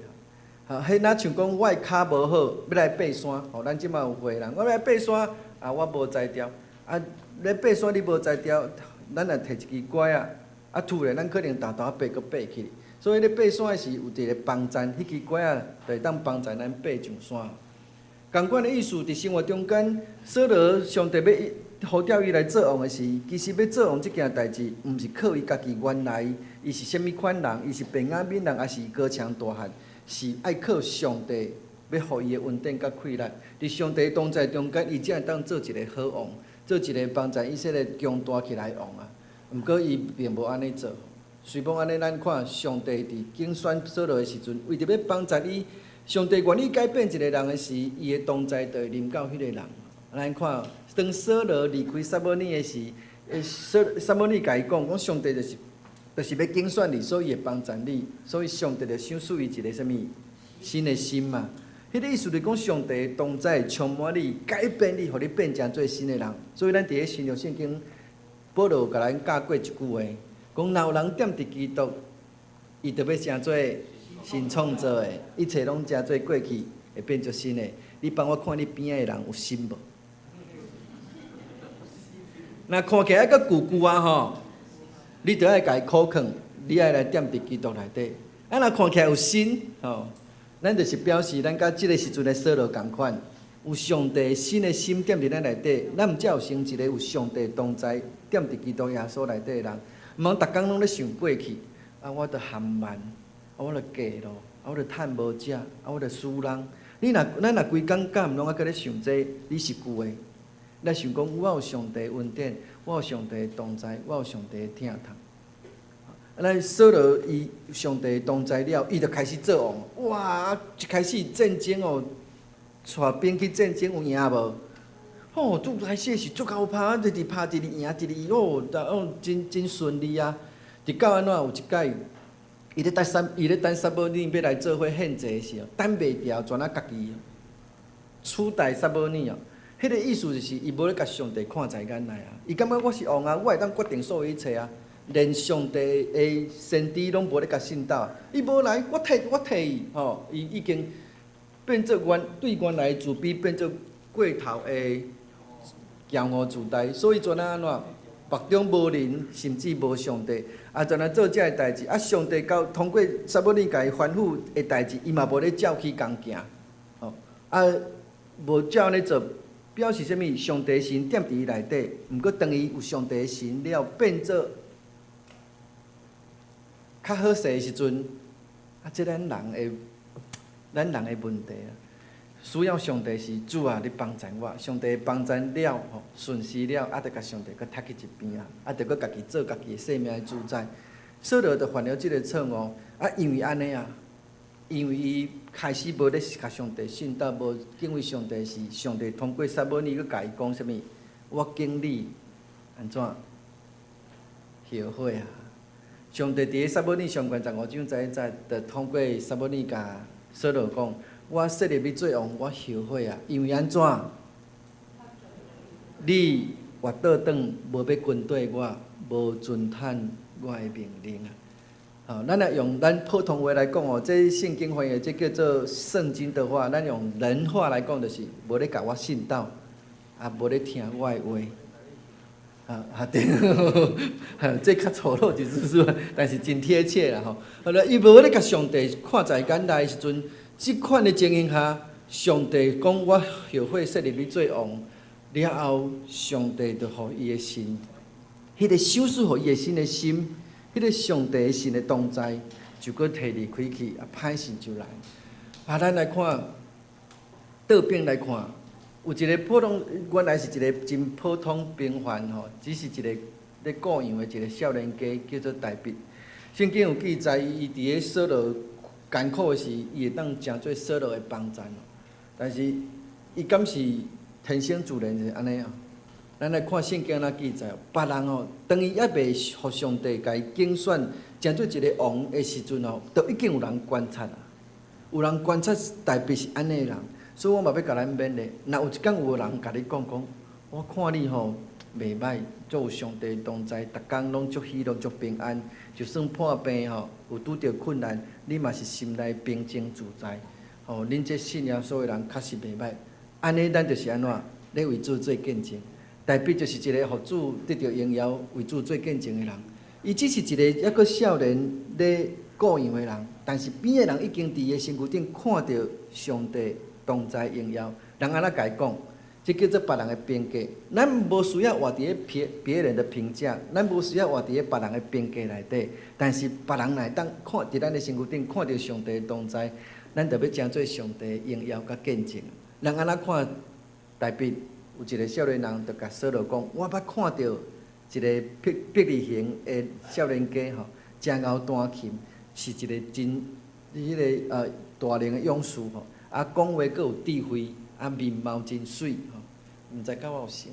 迄若像讲我的骹无好，要来爬山，吼，咱即马有会人，我要来爬山，我无才调，咧爬山你无才调，咱若摕一支拐拄咧，咱可能大爬阁爬去。所以咧爬山时有一个帮站，迄支拐就会当帮助咱爬上山。同款的意思，伫生活中间，扫罗上帝要呼召伊来做王的时，其实要做王这件代志，毋是靠伊家己原来伊是虾米款人，伊是便雅悯人，还是高强大汉，是爱靠上帝要互伊的稳定甲快乐。伫上帝同在中间，伊才会当做一个好王，做一个帮助以色列强大起来的王啊。毋过伊并无安尼做。随便安尼，咱看上帝伫竞选扫罗的时阵，为着要帮助伊，上帝愿意改变一个人的时，伊的同在就会临到迄个人。咱看，当扫罗离开撒母耳的时，撒母耳甲伊讲上帝就是要竞选你，所以会帮助你，所以上帝就赏赐伊一个什物新的心嘛。迄个意思就是讲，上帝同在充满你，改变你，互你变成做新的人。所以咱伫咧新约圣经，保罗甲咱教过一句话。讲，若有人踮伫基督，伊就要成做新创造的，一切拢成做过去，会变做新的。你帮我看你边仔的人有心无？若看起来阁旧旧啊吼，你着爱家己苦劝，你爱来踮伫基督内底。啊，若看起来有心吼，咱就是表示咱甲即个时阵的扫罗共款，有上帝新的心踮伫咱内底，咱毋才有成一个有上帝同在踮伫基督耶稣内底的人。毋通逐工拢咧想过去，啊，我着含慢，啊，我着嫁咯，啊，我着趁无食，啊，我着输人。咱若规工敢拢啊，搁咧想这，你是旧的。咱想讲，我有上帝恩典，我有上帝同在，我有上帝疼痛。咱扫罗伊上帝同在了，伊就开始做王。哇！一开始战争哦，带兵去战争有赢无？哦，拄开始是足够拍，直直拍，直直赢，直直真顺利啊！直到安怎有一届，伊咧等撒母耳要来做伙献祭的时候，等袂掉，全啊家己取代撒母耳哦。迄个意思就是伊无咧甲上帝看在眼内啊！伊感觉我是王啊，我会当决定所有一切啊！连上帝的先知拢无咧甲信道，伊无来，我替伊吼，伊已经变做对原来自卑变做过头的骄傲自大，所以全啊安怎目中无人，甚至无上帝，啊全啊做遮个代志，啊上帝通过撒母耳甲伊吩咐的代志，伊嘛无咧照去共行，吼啊无照咧做，表示啥物？上帝神踮伫伊内底，毋过当伊有上帝神了，变做较好势的时阵，啊这咱人的问题啊。需要上帝是主啊！你帮助我，上帝帮助了吼，顺势了，啊，得甲上帝搁踢去一边啊，啊，得搁家己做家己的生命的主宰。扫罗就犯了即个错误，啊，因为安尼啊，因为伊开始无咧甲上帝信道，无敬畏上帝时，上帝通过撒母耳搁甲伊讲啥物？我敬你安怎后悔啊？上帝伫咧撒母耳上悬15章在，就通过撒母耳甲扫罗讲。我设立要做王，我后悔啊！因为安怎？你活倒转，无要跟对我，无遵探我的命令啊！咱若用咱普通话来讲哦，这圣经翻译这叫做圣经的话，咱用人话来讲，就是无咧甲我信道，啊，无咧听我的话。对，这较粗鲁就是说，但是真贴切啦吼。好了，伊无咧甲上帝看在眼内的时阵。即款的情形下，上帝讲我后悔设立你做王了后，上帝就互伊的心，迄个赏赐互伊的新的心，迄个上帝的神的同在，就搁摕离开去，啊，歹势就来。啊，咱来看倒边来看，有一个普通，原来是一个真普通平凡吼，只是一个咧雇养的一个少年家，叫做大卫。圣经有记载，伊伫咧扫罗艰苦的时，伊会当诚做扫罗的帮助，但是伊敢是天生自然是安尼啊？咱来看圣经安怎记载，别人哦，当伊还未互上帝甲伊竞选，诚做一个王的时阵哦，都已经有人观察啊，有人观察大卫是安尼的人，所以我嘛要甲咱勉励。若有一天有人甲你讲，我看你吼袂歹，足有上帝同在，逐工拢足喜乐足平安，就算破病吼，有拄着困难。你嘛是心内平静自在，吼！恁这信仰所有人确实袂歹，安尼咱就是安怎咧为主做见证。大卫就是一个互主得到荣耀、为主做见证的人。伊只是一个抑个少年咧雇养的人，但是边的人已经伫伊身躯顶看到上帝同在荣耀。人安怎甲伊讲？这叫做别人的评价。咱无需要活伫咧别人的评价，咱无需要活伫咧别人的评价内底。但是别人来当看伫咱的身躯顶看到上帝的同在，咱着要诚做上帝荣耀甲见证。人安怎看大卫？有一个少年人着甲扫罗讲：我捌看到一个碧利型的少年家吼，真贤弹琴，是一个真大龄的勇士吼，啊讲话阁有智慧，啊面貌真水吼，毋知甲我有像。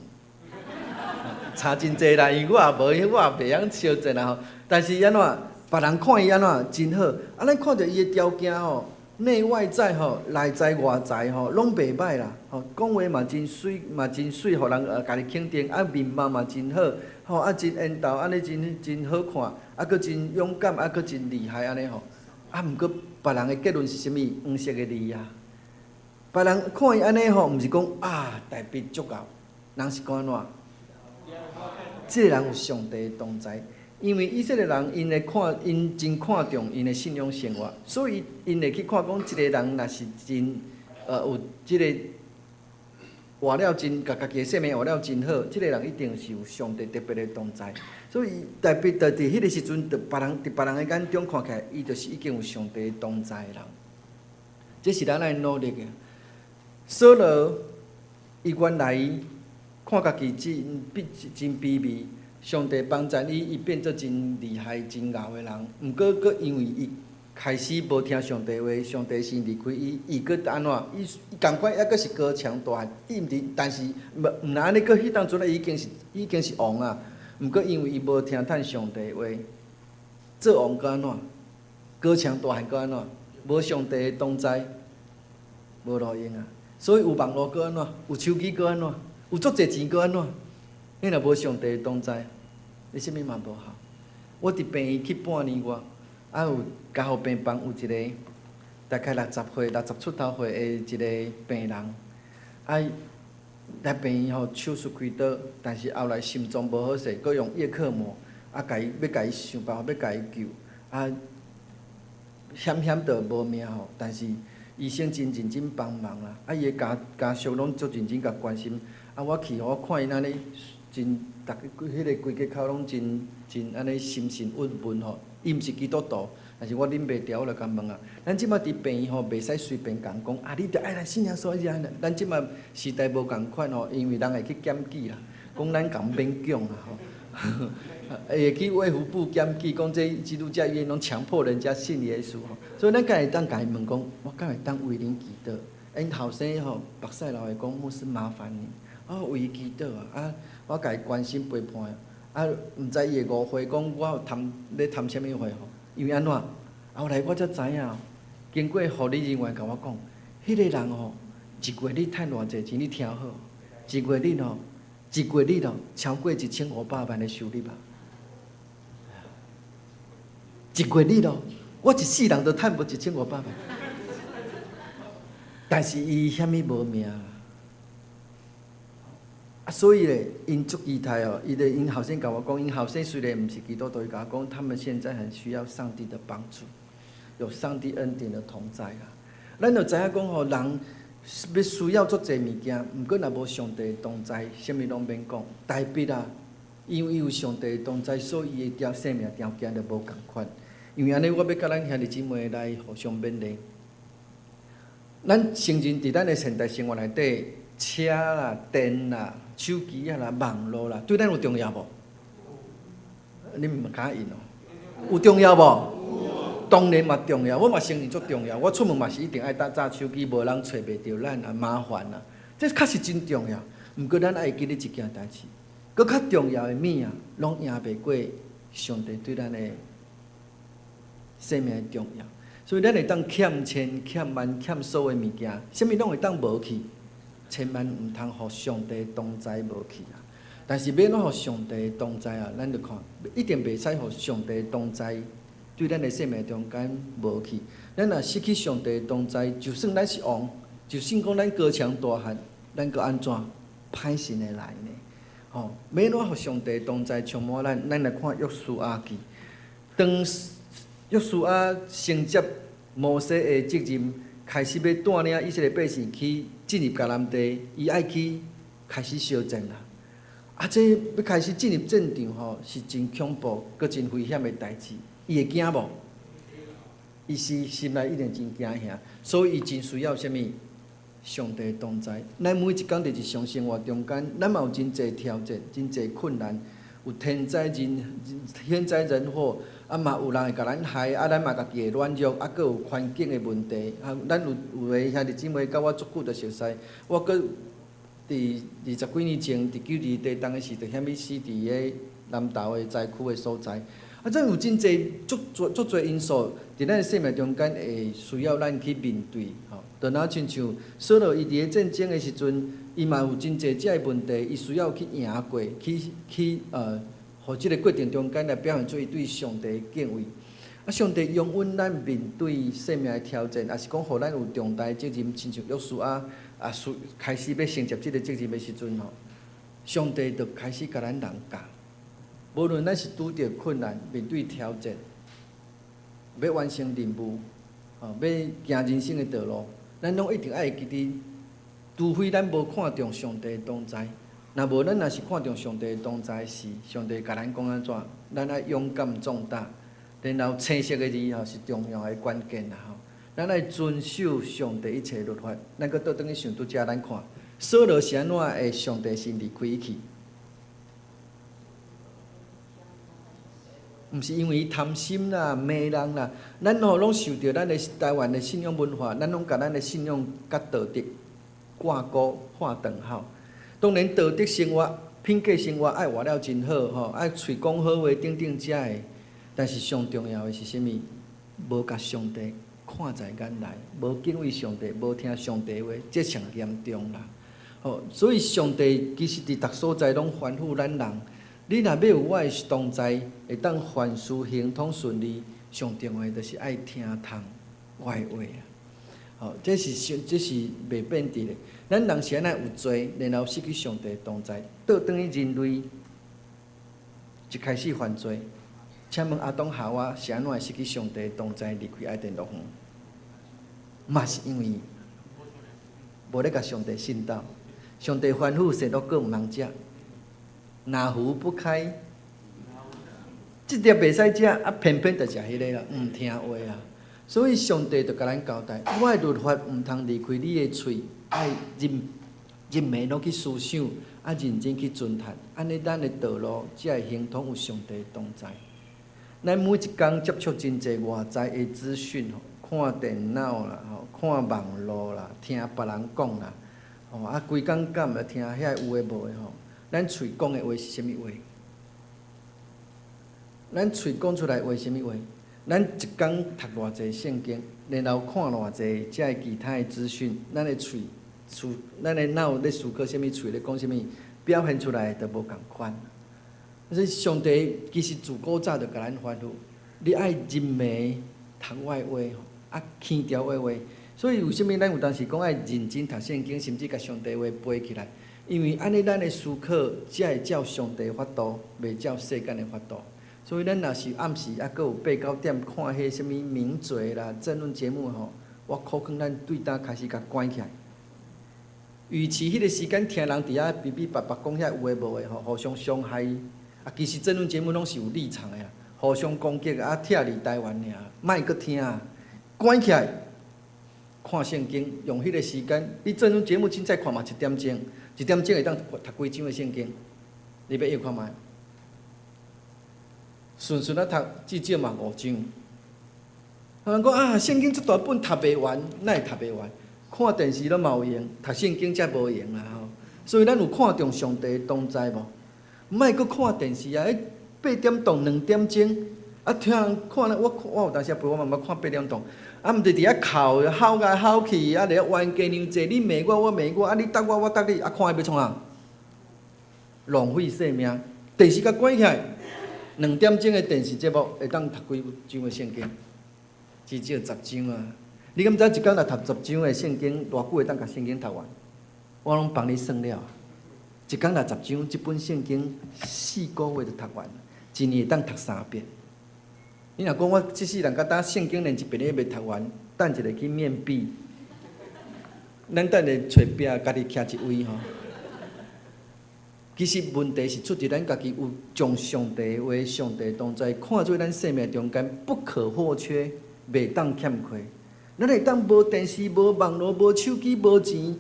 差真济啦，因为我也无，我也袂晓超正啦吼。但是安怎，别人看伊安怎真好，啊咱看到伊的条件吼，内外在吼，内在外在吼，拢袂歹啦。吼，讲话嘛真水，互人家己肯定。啊面貌嘛真好，吼啊真缘投，安尼真好看，啊佫真勇敢，啊佫真厉害安尼吼。啊毋过别人的结论是啥物？黄色的字啊。别人看伊安尼吼，毋是讲啊大笔足够，人是讲安怎？这个人有上帝的同在，因为以色列人因真看重因的信仰生活，所以因会去看讲，一个人若是真有即个活了真，家己的生命活了真好，即个人一定是有上帝特别的同在。所以特别伫迄个时阵，别人的眼中看起来，伊就是已经有上帝同在的人。这是咱爱努力的。扫罗伊原来看家己真卑微，上帝帮助伊变做真厉害、真牛的人。毋过，佫因为伊开始无听上帝话，上帝先离开伊，伊佫安怎？伊共款抑佫是高强大汉，伊毋是，但是毋若安尼，佫迄当阵已经是王啊。毋过因为伊无听趁上帝话，做王佫安怎？高强大汉佫安怎？无上帝的同在，无路用啊。所以有网络佫安怎？有手机佫安怎？有足侪钱佫安怎？你若无上帝的同在，你啥物嘛无效。我伫病院去半年外，啊有加护病房有一个大概60出头岁的一个病人，啊来病院吼手术开刀，但是后来心脏无好势，佮用叶克膜，啊要甲伊想办法要甲伊救，啊险着无命吼，但是医生真认真帮忙啦，啊伊的家属拢足认真甲关心。啊，我去，我看因安尼真，迄个规家口拢真安尼心神稳稳吼。伊毋是基督徒，但是我忍袂住，我就甲问啊。咱即摆伫病院吼，袂使随便讲啊，你着爱来信仰所以安尼。咱即摆时代无共款吼，因为人会去检举啦，讲咱共勉强啦吼。会去卫福部检举，讲这基督教医院拢强迫人家信耶稣吼。所以咱敢会当甲伊问讲，我敢会当为恁祈祷？因后生吼，目屎流会讲，牧师麻烦你。为伊祈祷啊！我家己关心陪伴啊！毋知伊会误会，讲我有咧谈啥物话吼？因为安怎？后来我才知影，经过护理人员甲我讲，迄个人吼，一个月趁偌济钱？你听好，一个月超过1500万的收入啊！一个月我一世人都趁无1500万，但是伊啥物无命啦。所以咧，因足期待哦。因后生甲我讲，因后生虽然毋是基督徒，伊甲我讲，他们现在很需要上帝的帮助，有上帝恩典的同在啊。咱就知影讲吼，人要需要足侪物件，毋过若无上帝的同在，啥物拢免讲。大卫啊，因为伊有上帝的同在，所以伊的生命条件就无共款。因为安尼，我要甲咱兄弟姊妹来互相勉励。咱承认伫咱的现代生活内底，车啦、电啦、手机啊啦、网络啦，对咱有重要无？你毋敢应哦？有重要无？当然嘛重要，我嘛承认足重要。我出门嘛是一定爱搭手机，无人找袂着咱啊麻烦啦。这确实真重要。毋过咱爱记得一件代志，搁较重要的物啊，拢赢袂过上帝对咱的生命的重要。所以咱会当欠千、欠万、欠所有的物件，啥物拢会当无去。千万毋通互上帝同在无去啊！但是要怎互上帝同在啊？咱就看，一定袂使互上帝同在对咱的生命中间无去。咱若失去上帝同在，就算咱是王，就算讲咱高强大汉，咱搁安怎歹势的来呢？吼，要怎互上帝同在充满咱？咱来看约书亚记，当约书亚承接摩西的责任，开始要带领以色列百姓去进入迦南地，伊爱去开始烧战啦。啊，这要开始进入战场吼，是真恐怖、搁真危险的代志。伊会惊无？伊是心内一定真惊吓，所以伊真需要啥物？上帝同在。咱每一工伫日常生活中间，咱嘛有真侪挑战，真侪困难，有天灾人祸，啊嘛有人会甲咱害，啊咱嘛家己会软弱，啊佫有环境的问题，啊咱有诶兄弟姊妹甲我足久就熟悉，我佫伫20几年前，伫92地当诶时，就险要死伫个南投诶灾区诶所在。啊，真有真侪足侪因素，伫咱诶生命中间会需要咱去面对，吼。就若亲像扫罗伊伫个战争诶时阵，伊嘛有真侪遮个问题，伊需要去赢过，互即个过程中间来表现出伊对上帝诶敬畏。啊，上帝容允咱面对生命诶挑战，也是讲互咱有重大责任，亲像约书亚开始要承接即个责任诶时阵吼，上帝就开始甲咱人教。无论咱是拄着困难，面对挑战，要完成任务，要行人生的道路，咱拢一定爱记得，除非咱无看重上帝的同在，若无咱若是看重上帝的同在时，上帝甲咱讲安怎，咱爱勇敢壮大，然后清晰的字吼是重要的关键啦吼，咱爱遵守上帝一切律法，咱搁倒转去想拄则咱看，扫罗是安怎会上帝先离开伊去？毋是因为伊贪心啦、骂人啦，咱吼拢受着咱的台湾的信仰文化，咱拢甲咱的信仰甲道德挂钩划等号。当然，道德生活、品格生活爱活了真好吼，爱喙讲好话等等遮的。但是上重要的是啥物？无甲上帝看在眼内，无敬畏上帝，无听上帝话，这上严重啦。吼，所以上帝其实伫逐所在拢吩咐咱人。你若要有我的同在，会当凡事行通顺利，上重要的就是爱听从我的话啊！吼，这是袂变质的。咱人是安尼有罪，然后失去上帝的同在，倒转去人类一开始犯罪。请问阿当夏娃是安怎会失去上帝的同在，离开爱甸乐园？嘛是因为无咧甲上帝信道，上帝吩咐生肉果毋通食。哪壶不开，即条袂使食，啊偏偏就食迄个啦，毋听话啊！所以上帝就甲咱交代，我的律法毋通离开你的喙，爱认暝拢去思想，啊认真去遵循，安尼咱的道路才会行通有上帝的同在。咱每一工接触真侪外在的资讯吼，看电脑啦，吼，看网络啦，听别人讲啦，吼啊规工敢来听遐有诶无诶吼。咱喙讲的话是啥物话？咱喙讲出来话是啥物话？咱一工读偌济圣经，然后看偌济遮其他的资讯，咱的咱的脑咧思考啥物，喙咧讲啥物，表现出来就无共款。所以上帝其实自古早就甲咱吩咐，你爱认暝读我的话，啊听条我的话。所以为什物咱有当时讲爱认真读圣经，甚至甲上帝话背起来？因为安尼，咱的思考才会照上帝的法度，袂照世间的法度。所以咱若是暗时啊，搁有8、9点看迄什物名嘴啦、争论节目吼，我可劝咱对当开始甲关起来。与其迄个时间听人伫遐哔哔叭叭讲遐有诶无诶吼，互相伤害。啊，其实争论节目拢是有立场诶啊，互相攻击啊，拆离台湾尔，莫搁听啊，关起来看圣经，用迄个时间，你争论节目凊彩看嘛1点钟。1点钟会当读几章的圣经？你要要看卖？顺顺啊读，至少嘛5章。有人讲啊，圣经这大本读袂完，哪会读袂完？看电视都嘛有用，读圣经才无用啦吼。所以咱有看重上帝的同在无？莫搁看电视啊！8点档2点钟，啊听人看咧，我有当时陪我妈妈看8点档。啊，毋是伫遐哭来哭去，啊，伫遐冤家娘济，你骂我，我骂我，啊，你答我，我答你，啊，看伊要创啊？浪费生命。电视甲关起来，2点钟的电视节目会当读几章的圣经？至少10章啊！你敢知一工若读10章的圣经，偌久会当甲圣经读完？我拢帮你算了，一工若10章，这本圣经4个月就读完，一年会当读3遍。你若讲我即世人甲当圣经连一遍也未读完，等一下去面壁，咱等下找壁家己徛一位吼。其实问题是出伫咱家己有将上帝话、上帝同在看做咱生命中间不可或缺、袂当欠亏。咱会当无电视、无网络、无手机、无钱，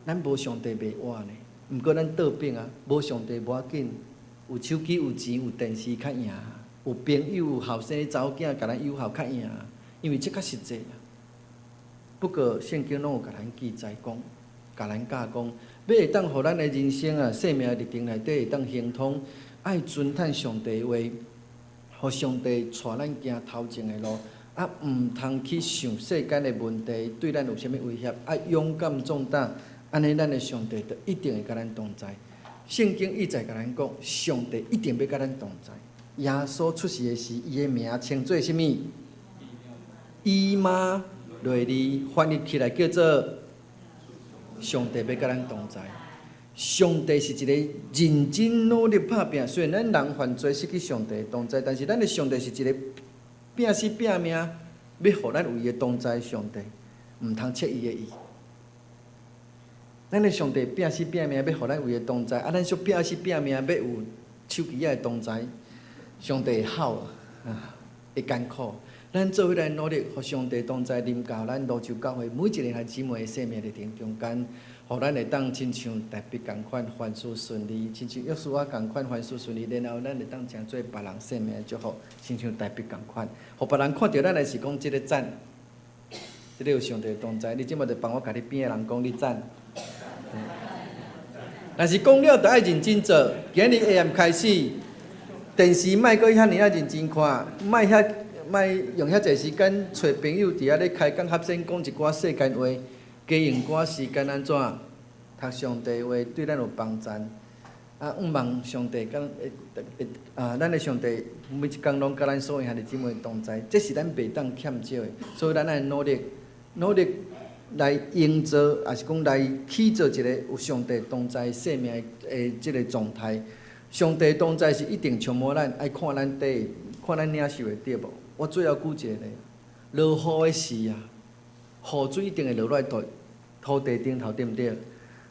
咱无上帝袂活呢。毋过咱倒饼啊，无上帝无要紧，有手机、有钱、有电视较赢，有朋友、有后生查某囝，甲咱友好较赢，因为这较实际啊。不过圣经拢有甲咱记载讲，甲咱教讲，要会当互咱的人生啊、生命历程内底会当行通，爱遵趁上帝的话，互上帝带咱行头前的路。啊，毋通去想世间的问题对咱有啥物威胁，啊，勇敢壮胆，安尼咱的上帝就一定会甲咱同在。圣经一再甲咱讲，上帝一定要甲咱同在。耶稣出世的时，伊的名称做啥物？以马内利，翻译起来叫做上帝要甲咱同在。上帝是一个认真努力打拼，虽然咱人犯罪失去上帝的同在，但是咱的上帝是一个拼死拼命要互咱有伊的同在的上帝，毋通切伊的意。咱的上帝拼死拼命要互咱有伊的同在，啊，咱煞拼死拼命要有手机仔的同在，上帝会好啊，会艰苦。咱做伙来努力，互上帝同在临到咱路州教会每一个孩姊妹的生命历程中间，互咱会当亲像大笔共款凡事顺利，亲像约书亚共款凡事顺利，然后咱会当成做别人生命的祝福，亲像大笔共款，互别人看到咱的是讲即个赞，即个有上帝的同在。你即马就帮我甲你边的人讲你赞。若是讲了，就爱认真做。今日下暗开始，电视莫搁遐尔啊认真看，莫用遐济时间找朋友伫遐咧开讲合声讲一寡世间话，加用寡时间安怎读上帝话，对咱有帮助。啊，望上帝咱的上帝每一工拢甲咱所有兄弟姊妹同在，这是咱袂当欠少的，所以咱爱努力来营造，也是讲来起造一个有上帝同在生命的即个状态。上帝同在是一定充满咱，爱看咱底，看咱领受的对无？我最后举一个例，落雨的时啊，雨水一定会落来土地顶头，对毋对？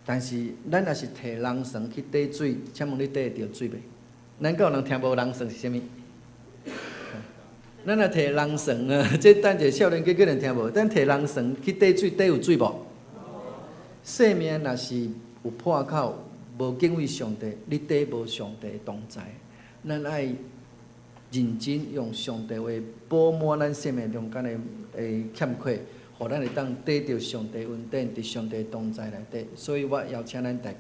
但是咱若是摕人绳去滴水，请问你滴会着水袂？咱敢有人听无人绳是啥物？咱若摕人绳啊，这等一个少年家叫人听无？咱摕人绳去滴水，滴有水无？生命若是有破口，无敬畏上帝，你滴无上帝同在。咱爱认真用上帝话补满咱生命中间的欠缺，互咱会当得到上帝恩典，伫上帝同在内底。所以我邀请咱大家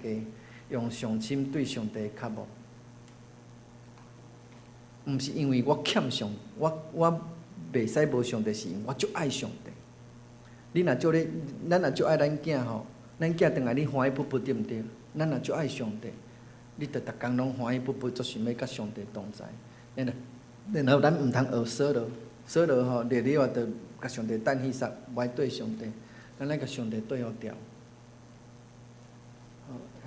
用上心对上帝渴慕，毋是因为我欠上，我袂使无上帝，是因为我足爱上帝。你若足咧，咱若足爱咱囝吼，咱囝当来你欢喜不不对毋对？咱若足爱上帝，你着逐工拢欢喜不不，足想要甲上帝同在。然后咱毋通学扫落吼，热了着甲上帝等迄煞，歪对上帝，咱来甲上帝对好调。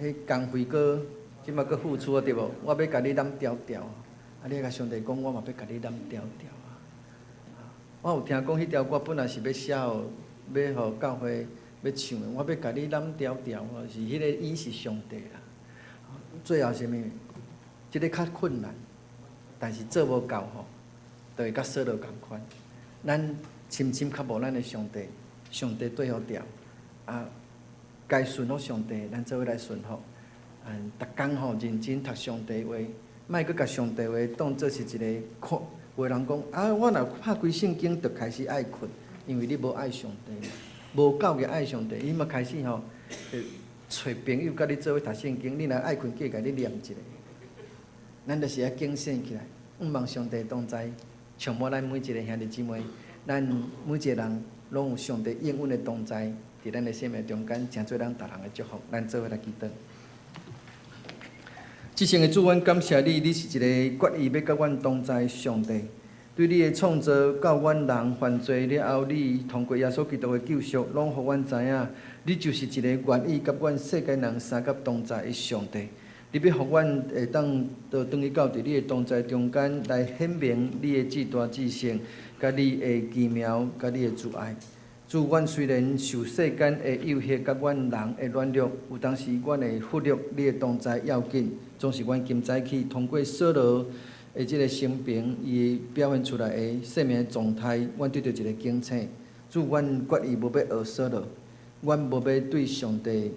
迄工费搁即马搁付出对无？我要甲你揽调调，啊！你甲上帝讲，我嘛要甲你揽调调啊！我有听讲迄条歌本来是要写互教会要唱的，我要甲你揽调调，是迄个伊是上帝啦。最后是物？即个较困难。但是做无够吼，就会甲扫罗共款。咱深深渴慕咱的上帝，上帝对好调。啊，该顺服上帝，咱做伙来顺服。逐工吼认真读上帝话，莫搁甲上帝话当做是一个课。有人讲啊，我若拍开圣经，就开始爱困，因为你无爱上帝，无够个爱上帝，你嘛开始吼，找朋友甲你做伙读圣经，你若爱困，叫伊甲你念一下。咱就是要警醒起来，望上帝同在，充满咱每一个兄弟姊妹，咱每一个人拢有上帝应允的同在，伫咱的生命中间，成做咱逐人的祝福。咱做伙来祈祷。至圣的主，阮感谢你，你是一个决意要甲阮同在上帝。对你的创造，到阮人犯罪了后，你通过耶稣基督的救赎，拢互阮知影，你就是一个愿意甲阮世间人三甲同在的上帝。你要互阮会当倒转去到伫你的同在中间来显明你的至大至圣，甲你的奇妙，甲你的慈爱。主，阮虽然受世间的诱惑，甲阮人的软弱，有当时阮会忽略你的同在要紧。总是阮今早起通过扫罗的即个生平，伊表现出来的生命的状态，阮得到一个警醒。主，阮决意无要学说了，阮无要对上帝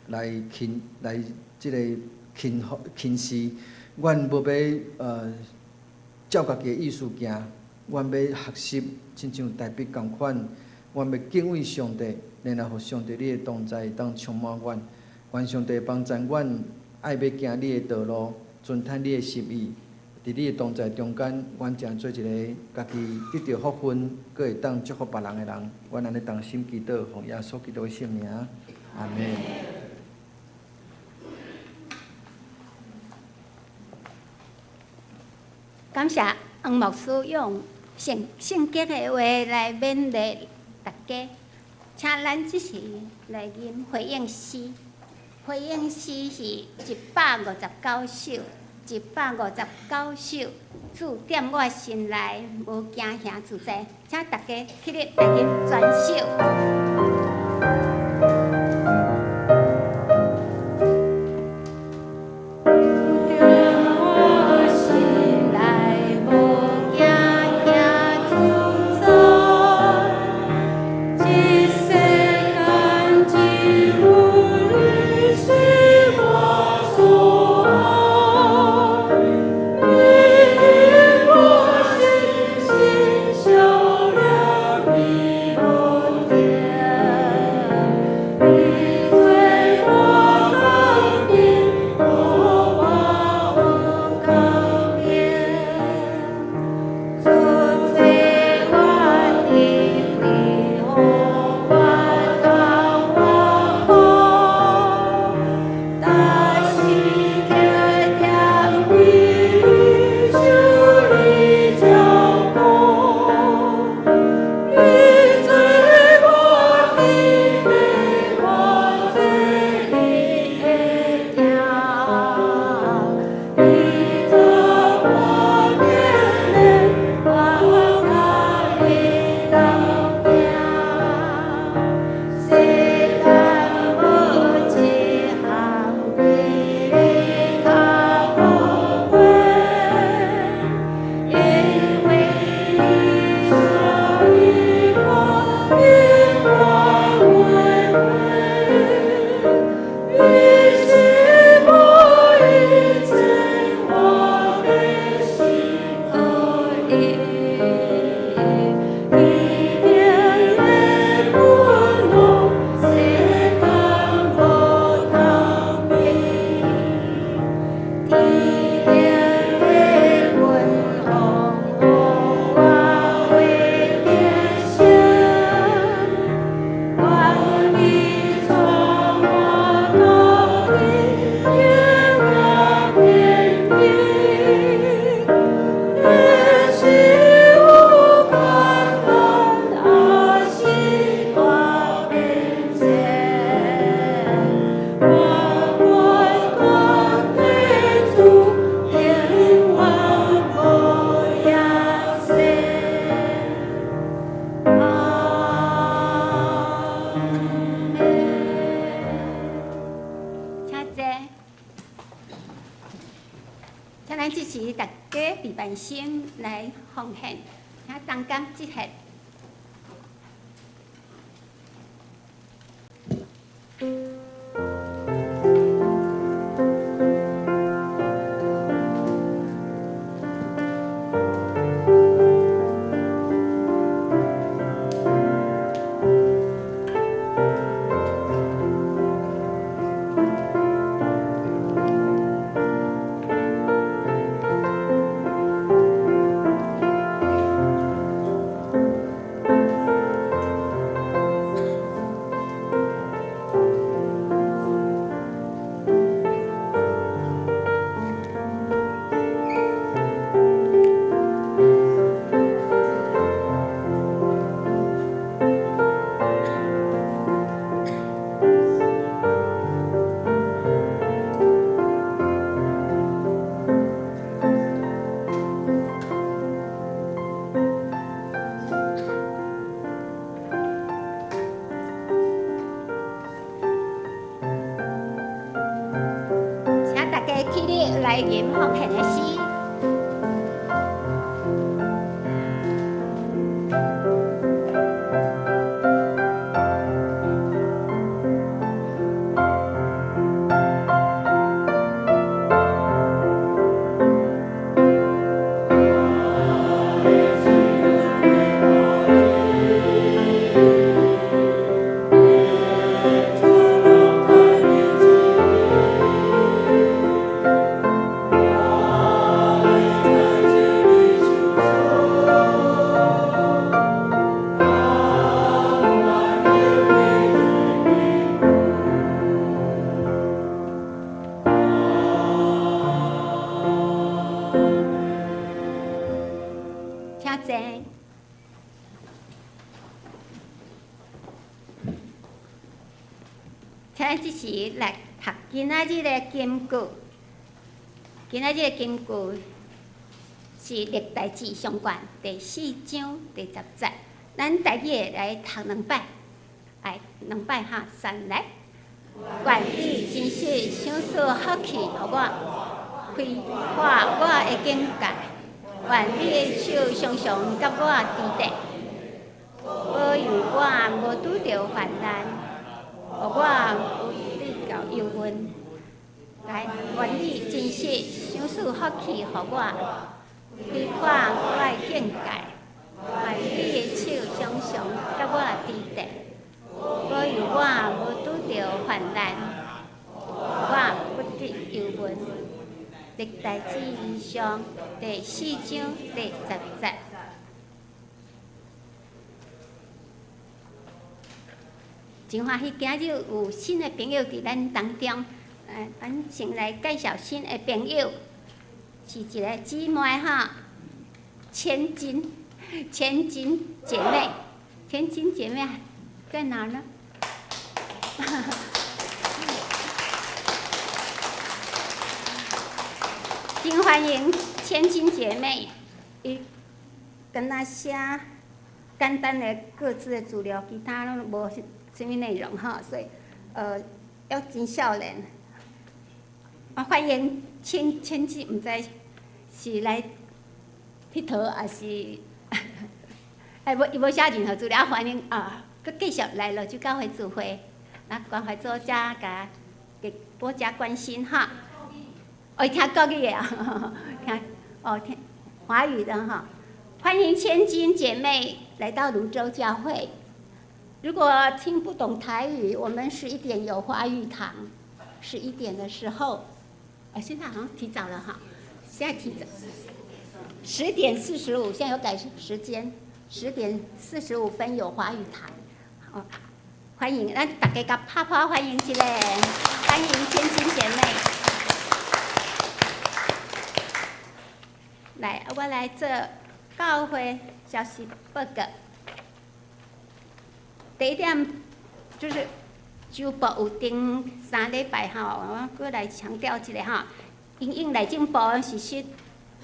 来即个轻视，阮无要照家己的意思行，阮要学习，亲像大卫共款，阮要敬畏上帝，然后互上帝你的同在当充满阮，愿上帝帮助阮，爱要行你的道路，遵趁你的心意。伫你的同在中间，阮正做一个家己得到福分，阁会当祝福别人的人。阮安尼同心祈祷，奉耶稣基督的圣名，阿门。感谢黄牧师用圣经的话来勉励大家，请咱即时来吟回应诗。回应诗是159首，159首。主踮我心内，无惊吓自在，请大家起立来吟全首。请咱支持大家备万心来奉献，请当感即下。来吟奉献的诗。请坐。请即时来读今仔日的金句。今仔日的金句是《历代志上卷》第4章第10节。咱大家来读2摆，来2摆哈，3来。愿你真实想思福气，互我开化我的境界。愿你的手常常甲我伫地，保佑我无拄着患难，互我有你到忧闷。来，愿你真实想思福气，互我开化我的境界。愿你的手常常甲我伫地，保佑我无拄着患难，我不得忧闷。历代志上第4章第10节。真欢喜，今日有新的朋友伫咱当中。咱先来介绍新的朋友，是一个姊妹哈，千金姐妹，千金姐妹在哪呢？真欢迎千金姐妹，伊跟咱写简单的各自的资料，其他拢无什么内容哈，所以要真少年。欢迎千金，毋知是来佚佗，还是伊无写任何资料，欢迎佮继续来罗州教会聚会，那关怀做遮甲给多加关心哈。听国语的啊，听华语的哈。欢迎千金姐妹来到泸州教会。如果听不懂台语，我们11点有华语堂，11点的时候。现在好像提早了哈，现在提早10点45，现在有改时间，10点45分有华语堂，欢迎咱大家甲拍拍欢迎一下，欢迎千金姐妹。来，我来做教会消息报告。第一点就是。周部有定3礼拜吼，我搁来强调一下吼，因应内政部实施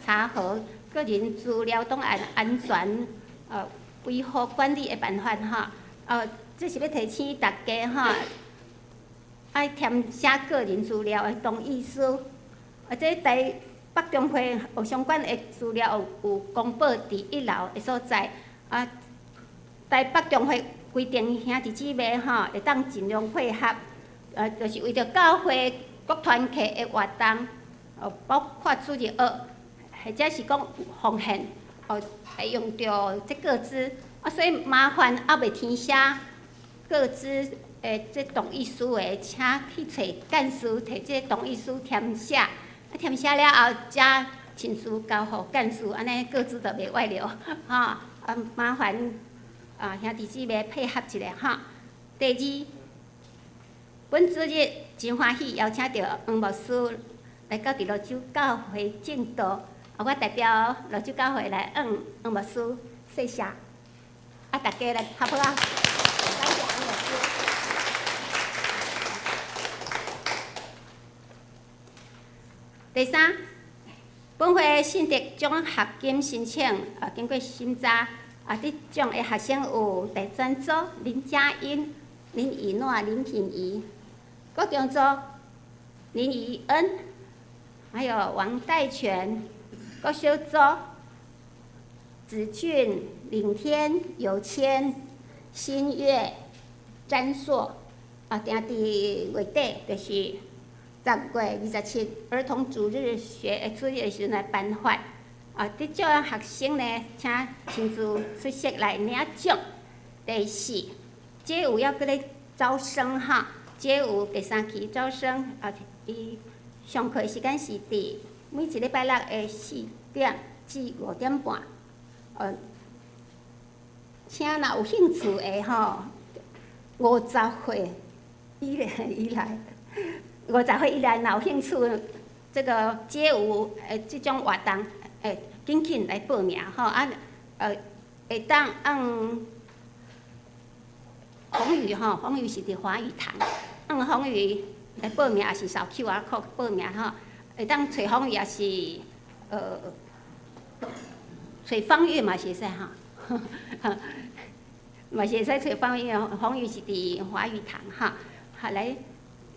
查核个人资料档案安全维护管理的办法吼，这是要提醒大家吼，爱填写个人资料的同意书，这台北中会有相关的资料有公布伫1楼的所在，台北中会。规定兄弟姊妹会当尽量配合，就是为着教会各团契的活动，包括主日学，或者是讲奉献，会用到这个资，所以麻烦未填写个资这同意书的，请去找干事摕这同意书填写，填写了后，才亲自交互干事，安尼个资就袂外流，麻烦。兄弟姊妹配合一下哈。第2，本主日真欢喜邀请到黄牧师来到泸州教会正道，我代表泸州教会来黄牧师谢谢，大家来拍拍啊！感谢黄牧师。第3，本会信德奖学金申请经过审查。这种的学生有第专组林佳音、林以诺、林品仪；高中组林怡恩，还有王代全；高小组子俊、领天、有谦、新月、詹硕。定伫月底就是10月27儿童主日学主日的时阵来颁发。这种学生呢，请亲自出席来领奖。第4，这有要搁咧招生哈，这有第3期招生，伊上课时间是伫每一礼拜六的4点至5点半。请若有兴趣的吼，50岁以来，50岁以来若有兴趣，这个街舞这种活动，紧紧来报名吼会当按风雨吼，风雨是伫华语堂，按风雨来报名，也是扫 QR code 报名吼，会当找风雨也是找方月嘛是会使吼，嘛是会使找方月，风雨是伫华语堂吼，好来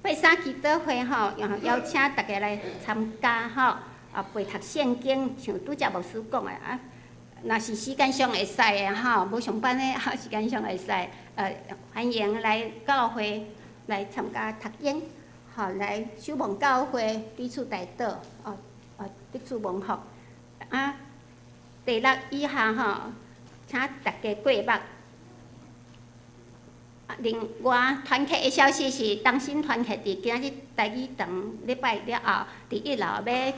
拜三祈祷会吼，邀请大家来参加吼，陪读圣经，像拄则牧师讲的啊。若是时间上会使的吼，无上班的时间上会使，欢迎来教会来参加读经，吼来守望教会彼此代祷，彼此问候。第6以下吼，请大家过目。另外，团契的消息是，东新团契伫今日台语堂礼拜了后，伫1楼要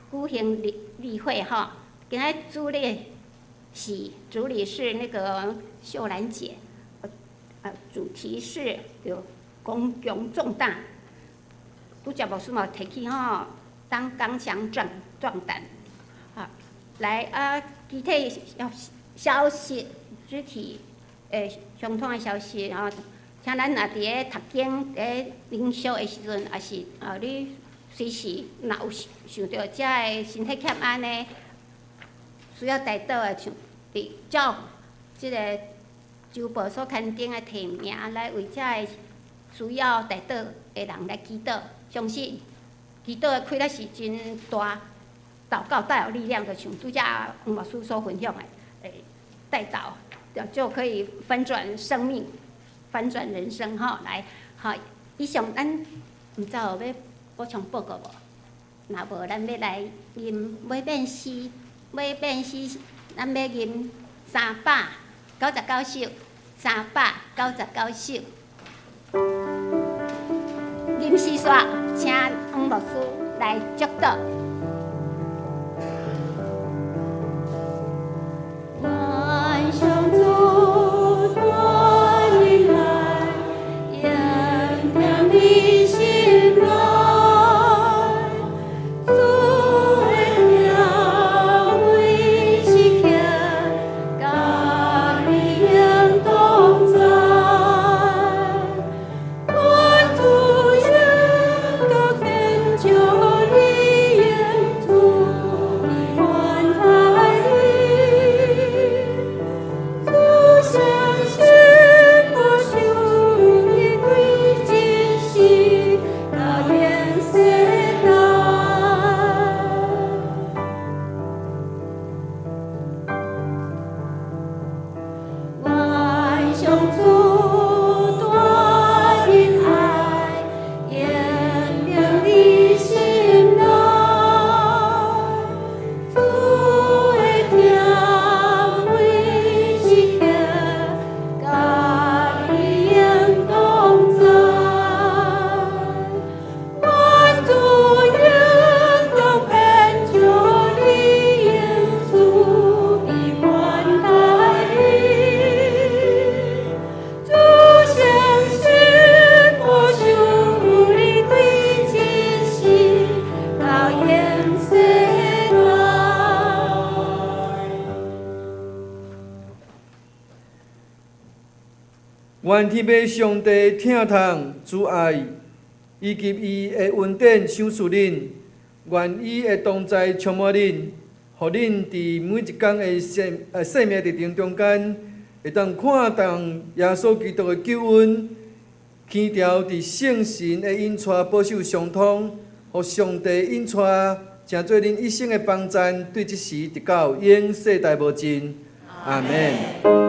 举行例会吼，今日主理是那个秀兰姐，主题是就公共重大。拄则牧师嘛提起吼，当刚强壮胆，来具体消息具体相通的消息吼，请咱若伫咧读经、伫灵修的时阵，也是你随时若有想到遮个身体欠安的，需要代祷的，像伫照即个周报所刊登的提名来为遮个需要代祷的人来祈祷，相信祈祷的开力是真大，祷告带有力量的，像拄则黄牧师所分享的，代祷就可以翻转生命、翻转人生吼。来，好，以上咱毋知有要补充报告无？若无，咱要来吟每遍诗，咱要吟399首，399首。吟诗煞，请黄牧师来祝祷。万象中端云来，炎凉的心来，主的调为时刻，甘你应同在，万主应高天就你应主的万台里。相信我属你对真心，高颜色万象中端云海，炎凉的心来，主的调为时刻，甘你应同在，万主应当偏就你应主的款待你，主相信我属你对真心，高颜色愿天父上帝听从主爱，以及伊的恩典赏赐恁，愿伊的同在充满恁，互恁伫每一天的生命历程中间，会当看重耶稣基督的救恩，牵条伫圣神的引带保守相通，互上帝引带成做恁一生的帮赞，对即时直到永世代无尽。阿门。